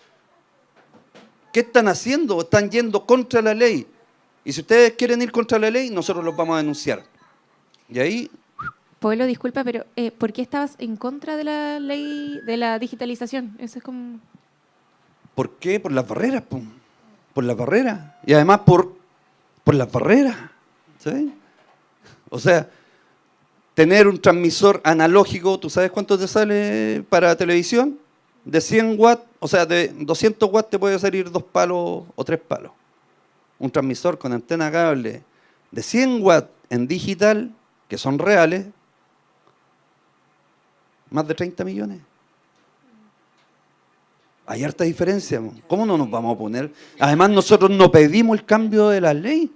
Speaker 4: ¿Qué están haciendo? Están yendo contra la ley. Y si ustedes quieren ir contra la ley, nosotros los vamos a denunciar. Y ahí...
Speaker 2: Polo, disculpa, pero ¿por qué estabas en contra de la ley de la digitalización? Eso es como...
Speaker 4: ¿Por qué? Por las barreras, po. Por las barreras. Y además por las barreras. ¿Sí? O sea, tener un transmisor analógico, ¿tú sabes cuánto te sale para televisión? De 100 watts, o sea, de 200 watts te puede salir 2 palos o 3 palos. Un transmisor con antena cable de 100 watts en digital, que son reales, más de 30 millones. Hay harta diferencia. ¿Cómo no nos vamos a oponer? Además, nosotros no pedimos el cambio de la ley.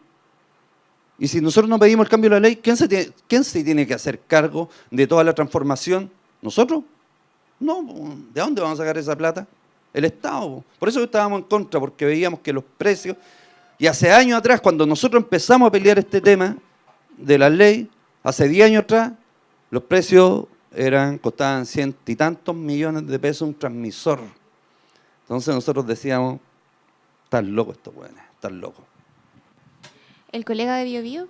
Speaker 4: Y si nosotros no pedimos el cambio de la ley, ¿quién se tiene que hacer cargo de toda la transformación? ¿Nosotros? No, ¿de dónde vamos a sacar esa plata? El Estado. Por eso estábamos en contra, porque veíamos que los precios... Y hace años atrás, cuando nosotros empezamos a pelear este tema de la ley, hace 10 años atrás, los precios costaban 100 y tantos millones de pesos un transmisor. Entonces nosotros decíamos, están locos estos güeyes, están locos.
Speaker 2: ¿El colega de BioBio?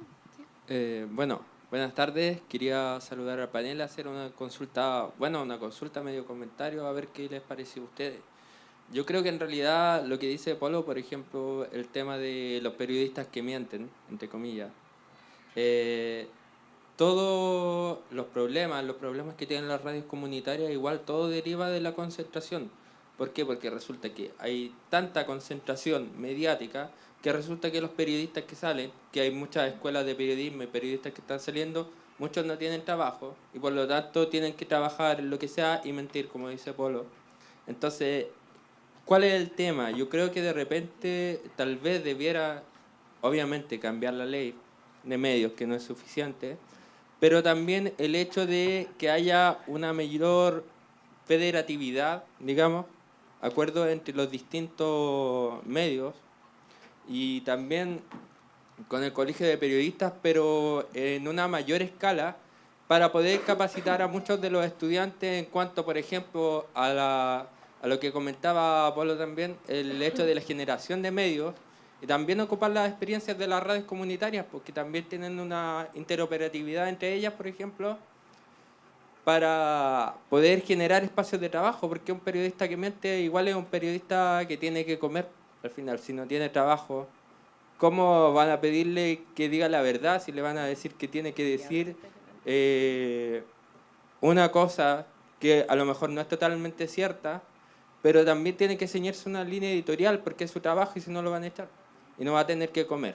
Speaker 9: Bueno, buenas tardes. Quería saludar al panel, hacer una consulta, medio comentario, a ver qué les pareció a ustedes. Yo creo que en realidad lo que dice Polo, por ejemplo, el tema de los periodistas que mienten, entre comillas, todos los problemas que tienen las radios comunitarias, igual todo deriva de la concentración. ¿Por qué? Porque resulta que hay tanta concentración mediática que resulta que los periodistas que salen, que hay muchas escuelas de periodismo y periodistas que están saliendo, muchos no tienen trabajo y por lo tanto tienen que trabajar en lo que sea y mentir, como dice Polo. Entonces, ¿cuál es el tema? Yo creo que de repente tal vez debiera, obviamente, cambiar la ley de medios, que no es suficiente, pero también el hecho de que haya una mayor federatividad, digamos, acuerdo entre los distintos medios y también con el Colegio de Periodistas, pero en una mayor escala para poder capacitar a muchos de los estudiantes en cuanto, por ejemplo, a lo que comentaba Pablo también, el hecho de la generación de medios y también ocupar las experiencias de las radios comunitarias, porque también tienen una interoperatividad entre ellas, por ejemplo, para poder generar espacios de trabajo, porque un periodista que miente igual es un periodista que tiene que comer al final. Si no tiene trabajo, ¿cómo van a pedirle que diga la verdad si le van a decir que tiene que decir una cosa que a lo mejor no es totalmente cierta, pero también tiene que ceñirse una línea editorial porque es su trabajo y si no lo van a echar y no va a tener que comer?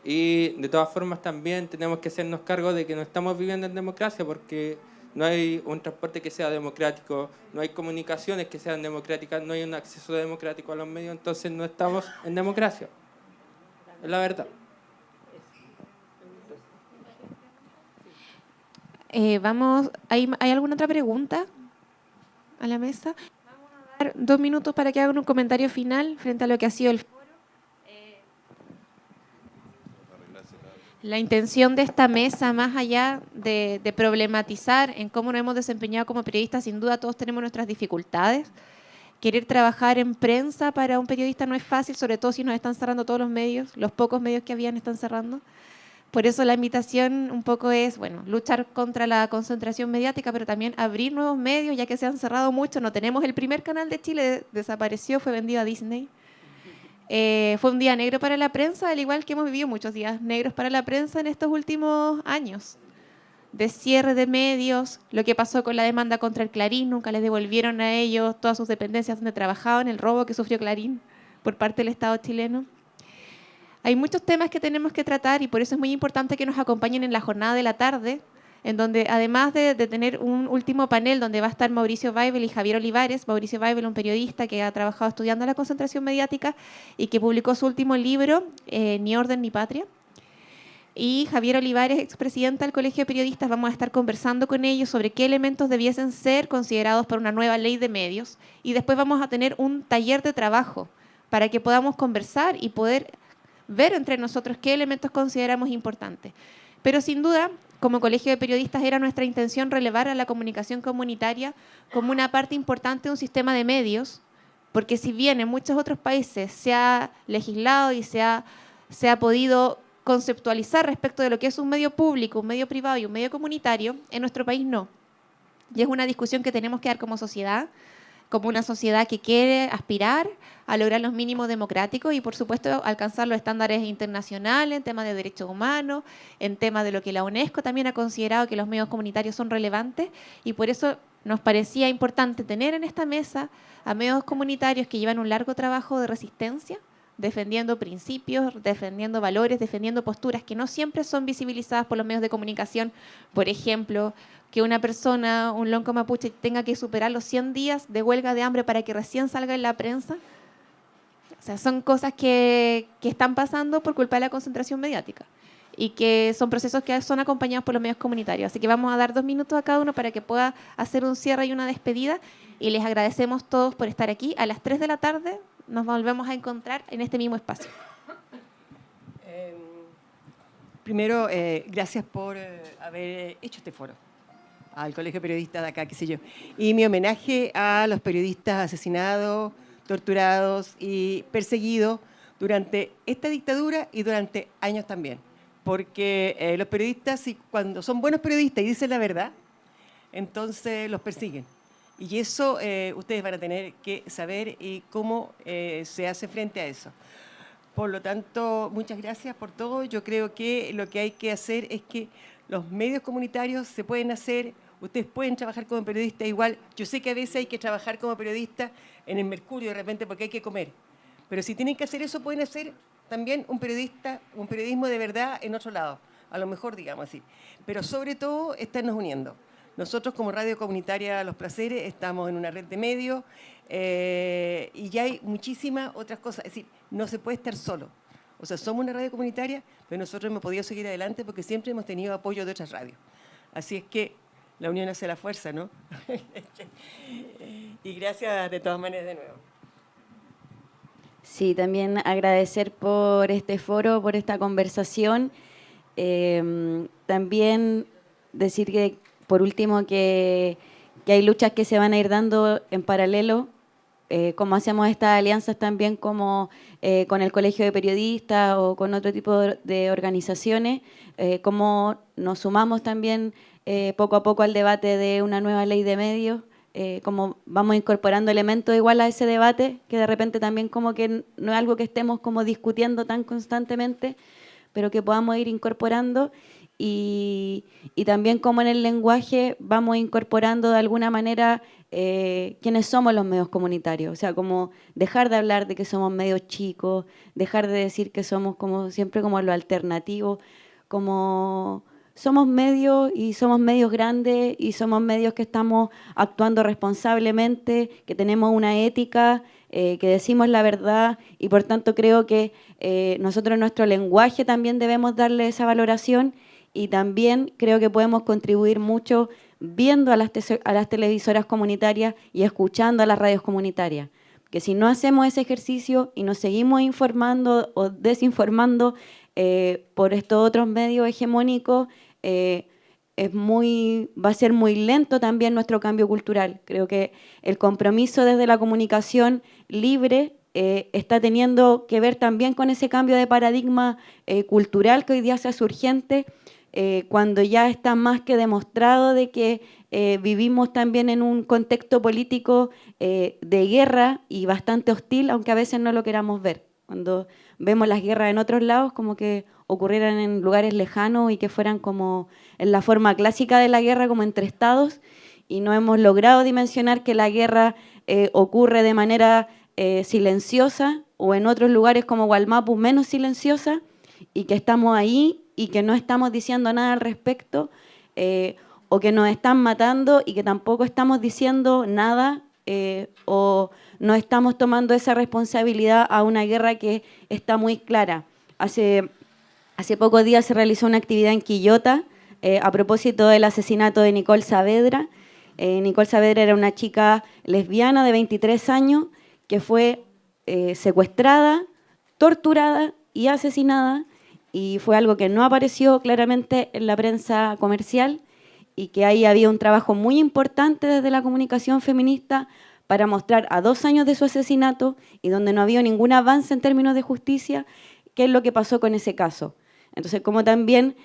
Speaker 9: Y de todas formas también tenemos que hacernos cargo de que no estamos viviendo en democracia, porque no hay un transporte que sea democrático, no hay comunicaciones que sean democráticas, no hay un acceso democrático a los medios, entonces no estamos en democracia. Es la verdad.
Speaker 2: ¿Hay alguna otra pregunta a la mesa? Vamos a dar 2 minutos para que hagan un comentario final frente a lo que ha sido el foro. La intención de esta mesa, más allá de problematizar en cómo nos hemos desempeñado como periodistas, sin duda todos tenemos nuestras dificultades. Querer trabajar en prensa para un periodista no es fácil, sobre todo si nos están cerrando todos los medios, los pocos medios que habían están cerrando. Por eso la invitación un poco es, bueno, luchar contra la concentración mediática, pero también abrir nuevos medios, ya que se han cerrado muchos. No tenemos el primer canal de Chile, desapareció, fue vendido a Disney. Fue un día negro para la prensa, al igual que hemos vivido muchos días negros para la prensa en estos últimos años. De cierre de medios, lo que pasó con la demanda contra el Clarín, nunca les devolvieron a ellos todas sus dependencias donde trabajaban, el robo que sufrió Clarín por parte del Estado chileno. Hay muchos temas que tenemos que tratar y por eso es muy importante que nos acompañen en la jornada de la tarde, en donde además de tener un último panel donde va a estar Mauricio Weibel y Javier Olivares. Mauricio Weibel, un periodista que ha trabajado estudiando la concentración mediática y que publicó su último libro, Ni Orden ni Patria. Y Javier Olivares, expresidenta del Colegio de Periodistas, vamos a estar conversando con ellos sobre qué elementos debiesen ser considerados para una nueva ley de medios. Y después vamos a tener un taller de trabajo para que podamos conversar y poder ver entre nosotros qué elementos consideramos importantes. Pero sin duda, como Colegio de Periodistas, era nuestra intención relevar a la comunicación comunitaria como una parte importante de un sistema de medios, porque si bien en muchos otros países se ha legislado y se ha podido conceptualizar respecto de lo que es un medio público, un medio privado y un medio comunitario, en nuestro país no. Y es una discusión que tenemos que dar como sociedad, como una sociedad que quiere aspirar a lograr los mínimos democráticos y, por supuesto, alcanzar los estándares internacionales en temas de derechos humanos, en temas de lo que la UNESCO también ha considerado que los medios comunitarios son relevantes, y por eso nos parecía importante tener en esta mesa a medios comunitarios que llevan un largo trabajo de resistencia, defendiendo principios, defendiendo valores, defendiendo posturas que no siempre son visibilizadas por los medios de comunicación. Por ejemplo, que una persona, un lonco mapuche, tenga que superar los 100 días de huelga de hambre para que recién salga en la prensa. O sea, son cosas que están pasando por culpa de la concentración mediática y que son procesos que son acompañados por los medios comunitarios. Así que vamos a dar 2 minutos a cada uno para que pueda hacer un cierre y una despedida, y les agradecemos todos por estar aquí. A las 3 de la tarde nos volvemos a encontrar en este mismo espacio.
Speaker 1: Primero, gracias por haber hecho este foro, al Colegio de Periodistas de acá, qué sé yo. Y mi homenaje a los periodistas asesinados, torturados y perseguidos durante esta dictadura y durante años también. Porque los periodistas, cuando son buenos periodistas y dicen la verdad, entonces los persiguen. Y eso ustedes van a tener que saber y cómo se hace frente a eso. Por lo tanto, muchas gracias por todo. Yo creo que lo que hay que hacer es que los medios comunitarios se pueden hacer, ustedes pueden trabajar como periodistas igual. Yo sé que a veces hay que trabajar como periodista en el Mercurio de repente porque hay que comer. Pero si tienen que hacer eso, pueden hacer también un periodismo de verdad en otro lado. A lo mejor, digamos así. Pero sobre todo, estarnos uniendo. Nosotros como Radio Comunitaria Los Placeres estamos en una red de medios y ya hay muchísimas otras cosas. Es decir, no se puede estar solo. O sea, somos una radio comunitaria, pero nosotros hemos podido seguir adelante porque siempre hemos tenido apoyo de otras radios. Así es que la unión hace la fuerza, ¿no? Y gracias de todas maneras de nuevo.
Speaker 3: Sí, también agradecer por este foro, por esta conversación. También decir que, por último, que hay luchas que se van a ir dando en paralelo, como hacemos estas alianzas también como con el Colegio de Periodistas o con otro tipo de organizaciones, como nos sumamos también poco a poco al debate de una nueva ley de medios, como vamos incorporando elementos igual a ese debate, que de repente también como que no es algo que estemos como discutiendo tan constantemente, pero que podamos ir incorporando. Y también como en el lenguaje vamos incorporando de alguna manera quiénes somos los medios comunitarios, o sea, como dejar de hablar de que somos medios chicos, dejar de decir que somos como siempre como lo alternativo, como somos medios y somos medios grandes y somos medios que estamos actuando responsablemente, que tenemos una ética, que decimos la verdad, y por tanto creo que nosotros en nuestro lenguaje también debemos darle esa valoración. Y también creo que podemos contribuir mucho viendo a las televisoras comunitarias y escuchando a las radios comunitarias. Porque si no hacemos ese ejercicio y nos seguimos informando o desinformando por estos otros medios hegemónicos, va a ser muy lento también nuestro cambio cultural. Creo que el compromiso desde la comunicación libre está teniendo que ver también con ese cambio de paradigma cultural que hoy día se hace urgente, cuando ya está más que demostrado de que vivimos también en un contexto político de guerra y bastante hostil, aunque a veces no lo queramos ver. Cuando vemos las guerras en otros lados, como que ocurrieran en lugares lejanos y que fueran como en la forma clásica de la guerra, como entre estados, y no hemos logrado dimensionar que la guerra ocurre de manera silenciosa, o en otros lugares como Gualmapu menos silenciosa, y que estamos ahí y que no estamos diciendo nada al respecto, o que nos están matando y que tampoco estamos diciendo nada, o no estamos tomando esa responsabilidad a una guerra que está muy clara. Hace pocos días se realizó una actividad en Quillota a propósito del asesinato de Nicole Saavedra. Nicole Saavedra era una chica lesbiana de 23 años que fue secuestrada, torturada y asesinada, y fue algo que no apareció claramente en la prensa comercial, y que ahí había un trabajo muy importante desde la comunicación feminista para mostrar a 2 años de su asesinato y donde no había ningún avance en términos de justicia, qué es lo que pasó con ese caso. Entonces, como también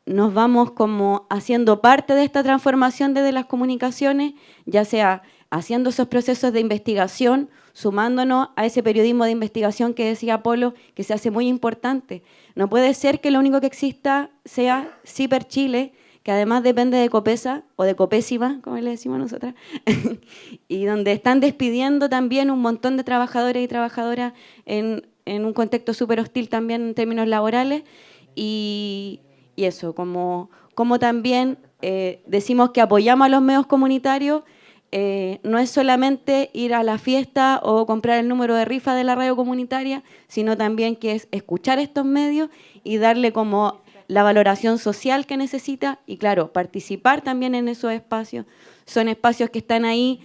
Speaker 3: nos vamos como haciendo parte de esta transformación desde las comunicaciones, ya sea haciendo esos procesos de investigación, sumándonos a ese periodismo de investigación que decía Polo, que se hace muy importante. No puede ser que lo único que exista sea Ciper Chile, que además depende de Copesa, o de Copésima, como le decimos nosotras, y donde están despidiendo también un montón de trabajadores y trabajadoras en un contexto súper hostil también en términos laborales, y eso, como también decimos que apoyamos a los medios comunitarios, no es solamente ir a la fiesta o comprar el número de rifa de la radio comunitaria, sino también que es escuchar estos medios y darle como la valoración social que necesita y, claro, participar también en esos espacios. Son espacios que están ahí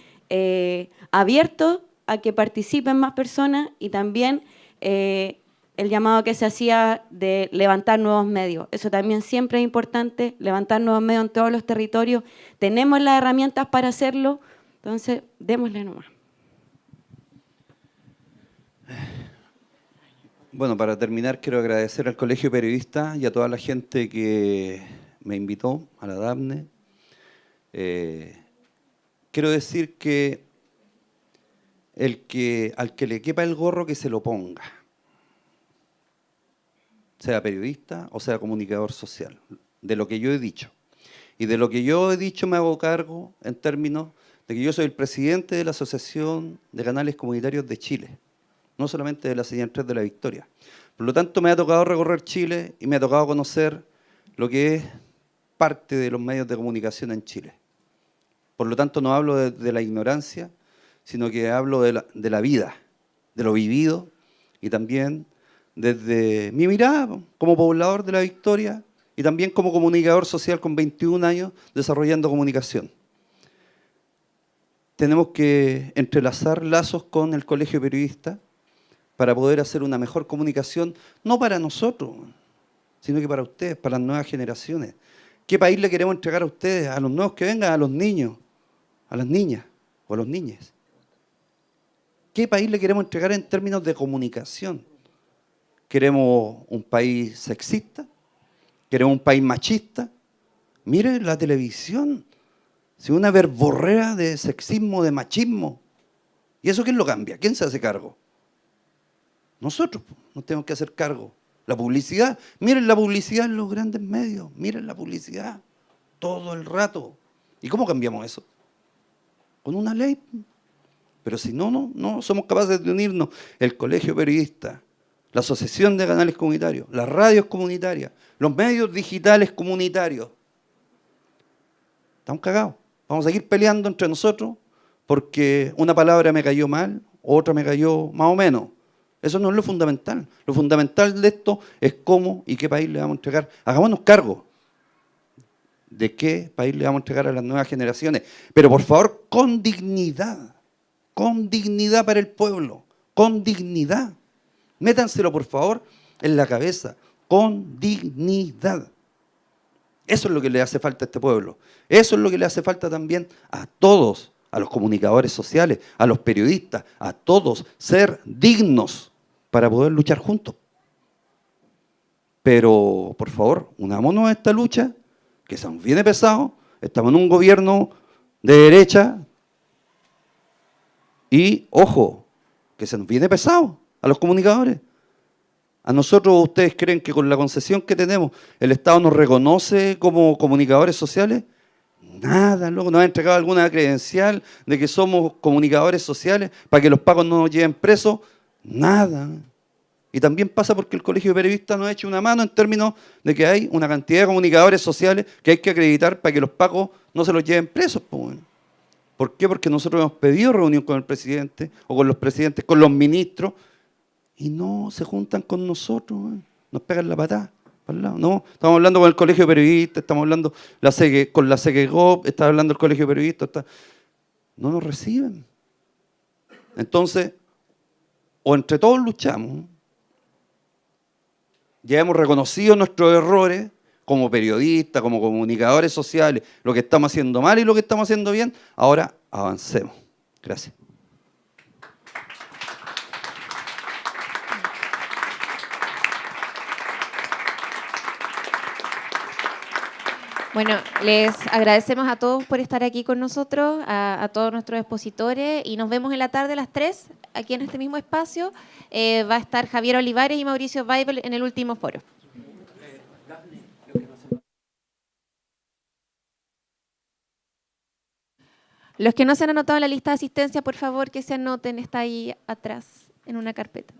Speaker 3: abiertos a que participen más personas y también el llamado que se hacía de levantar nuevos medios. Eso también siempre es importante, levantar nuevos medios en todos los territorios. Tenemos las herramientas para hacerlo, entonces démosle nomás.
Speaker 4: Bueno, para terminar, quiero agradecer al Colegio Periodista y a toda la gente que me invitó, a la Dafne. Quiero decir que al que le quepa el gorro, que se lo ponga. Sea periodista o sea comunicador social, de lo que yo he dicho. Y de lo que yo he dicho me hago cargo en términos de que yo soy el presidente de la Asociación de Canales Comunitarios de Chile, no solamente de la señal 3 de la Victoria. Por lo tanto, me ha tocado recorrer Chile y me ha tocado conocer lo que es parte de los medios de comunicación en Chile. Por lo tanto, no hablo de la ignorancia, sino que hablo de la vida, de lo vivido y también desde mi mirada como poblador de la Victoria y también como comunicador social con 21 años desarrollando comunicación. Tenemos que entrelazar lazos con el Colegio Periodista para poder hacer una mejor comunicación, no para nosotros, sino que para ustedes, para las nuevas generaciones. ¿Qué país le queremos entregar a ustedes, a los nuevos que vengan, a los niños, a las niñas o a los niños? ¿Qué país le queremos entregar en términos de comunicación? ¿Queremos un país sexista? ¿Queremos un país machista? Mire la televisión, si una verborrea de sexismo, de machismo. ¿Y eso quién lo cambia? ¿Quién se hace cargo? Nosotros nos tenemos que hacer cargo. La publicidad, miren la publicidad en los grandes medios, miren la publicidad todo el rato. ¿Y cómo cambiamos eso? Con una ley. Pero si no somos capaces de unirnos, el Colegio Periodista, la Asociación de Canales Comunitarios, las radios comunitarias, los medios digitales comunitarios, estamos cagados. Vamos a seguir peleando entre nosotros porque una palabra me cayó mal, otra me cayó más o menos. Eso no es lo fundamental. Lo fundamental de esto es cómo y qué país le vamos a entregar. Hagámonos cargo de qué país le vamos a entregar a las nuevas generaciones. Pero por favor, con dignidad para el pueblo, con dignidad. Métanselo, por favor, en la cabeza, con dignidad. Eso es lo que le hace falta a este pueblo. Eso es lo que le hace falta también a todos, a los comunicadores sociales, a los periodistas, a todos, ser dignos para poder luchar juntos. Pero, por favor, unámonos a esta lucha, que se nos viene pesado, estamos en un gobierno de derecha y, ojo, que se nos viene pesado a los comunicadores. A nosotros, ¿ustedes creen que con la concesión que tenemos el Estado nos reconoce como comunicadores sociales? Nada, loco, nos ha entregado alguna credencial de que somos comunicadores sociales para que los pagos no nos lleven presos. Nada. Y también pasa porque el Colegio de Periodistas nos ha hecho una mano en términos de que hay una cantidad de comunicadores sociales que hay que acreditar para que los pagos no se los lleven presos. ¿Por qué? Porque nosotros hemos pedido reunión con el presidente o con los presidentes, con los ministros, y no se juntan con nosotros, nos pegan la patada. No, estamos hablando con el Colegio de Periodistas, estamos hablando con la SEGEGOP, está hablando el Colegio de Periodistas, no nos reciben. Entonces, o entre todos luchamos, ya hemos reconocido nuestros errores como periodistas, como comunicadores sociales, lo que estamos haciendo mal y lo que estamos haciendo bien, ahora avancemos. Gracias.
Speaker 2: Bueno, les agradecemos a todos por estar aquí con nosotros, a todos nuestros expositores, y nos vemos en la tarde a las 3, aquí en este mismo espacio. Va a estar Javier Olivares y Mauricio Weibel en el último foro. Los que no se han anotado en la lista de asistencia, por favor, que se anoten, está ahí atrás en una carpeta.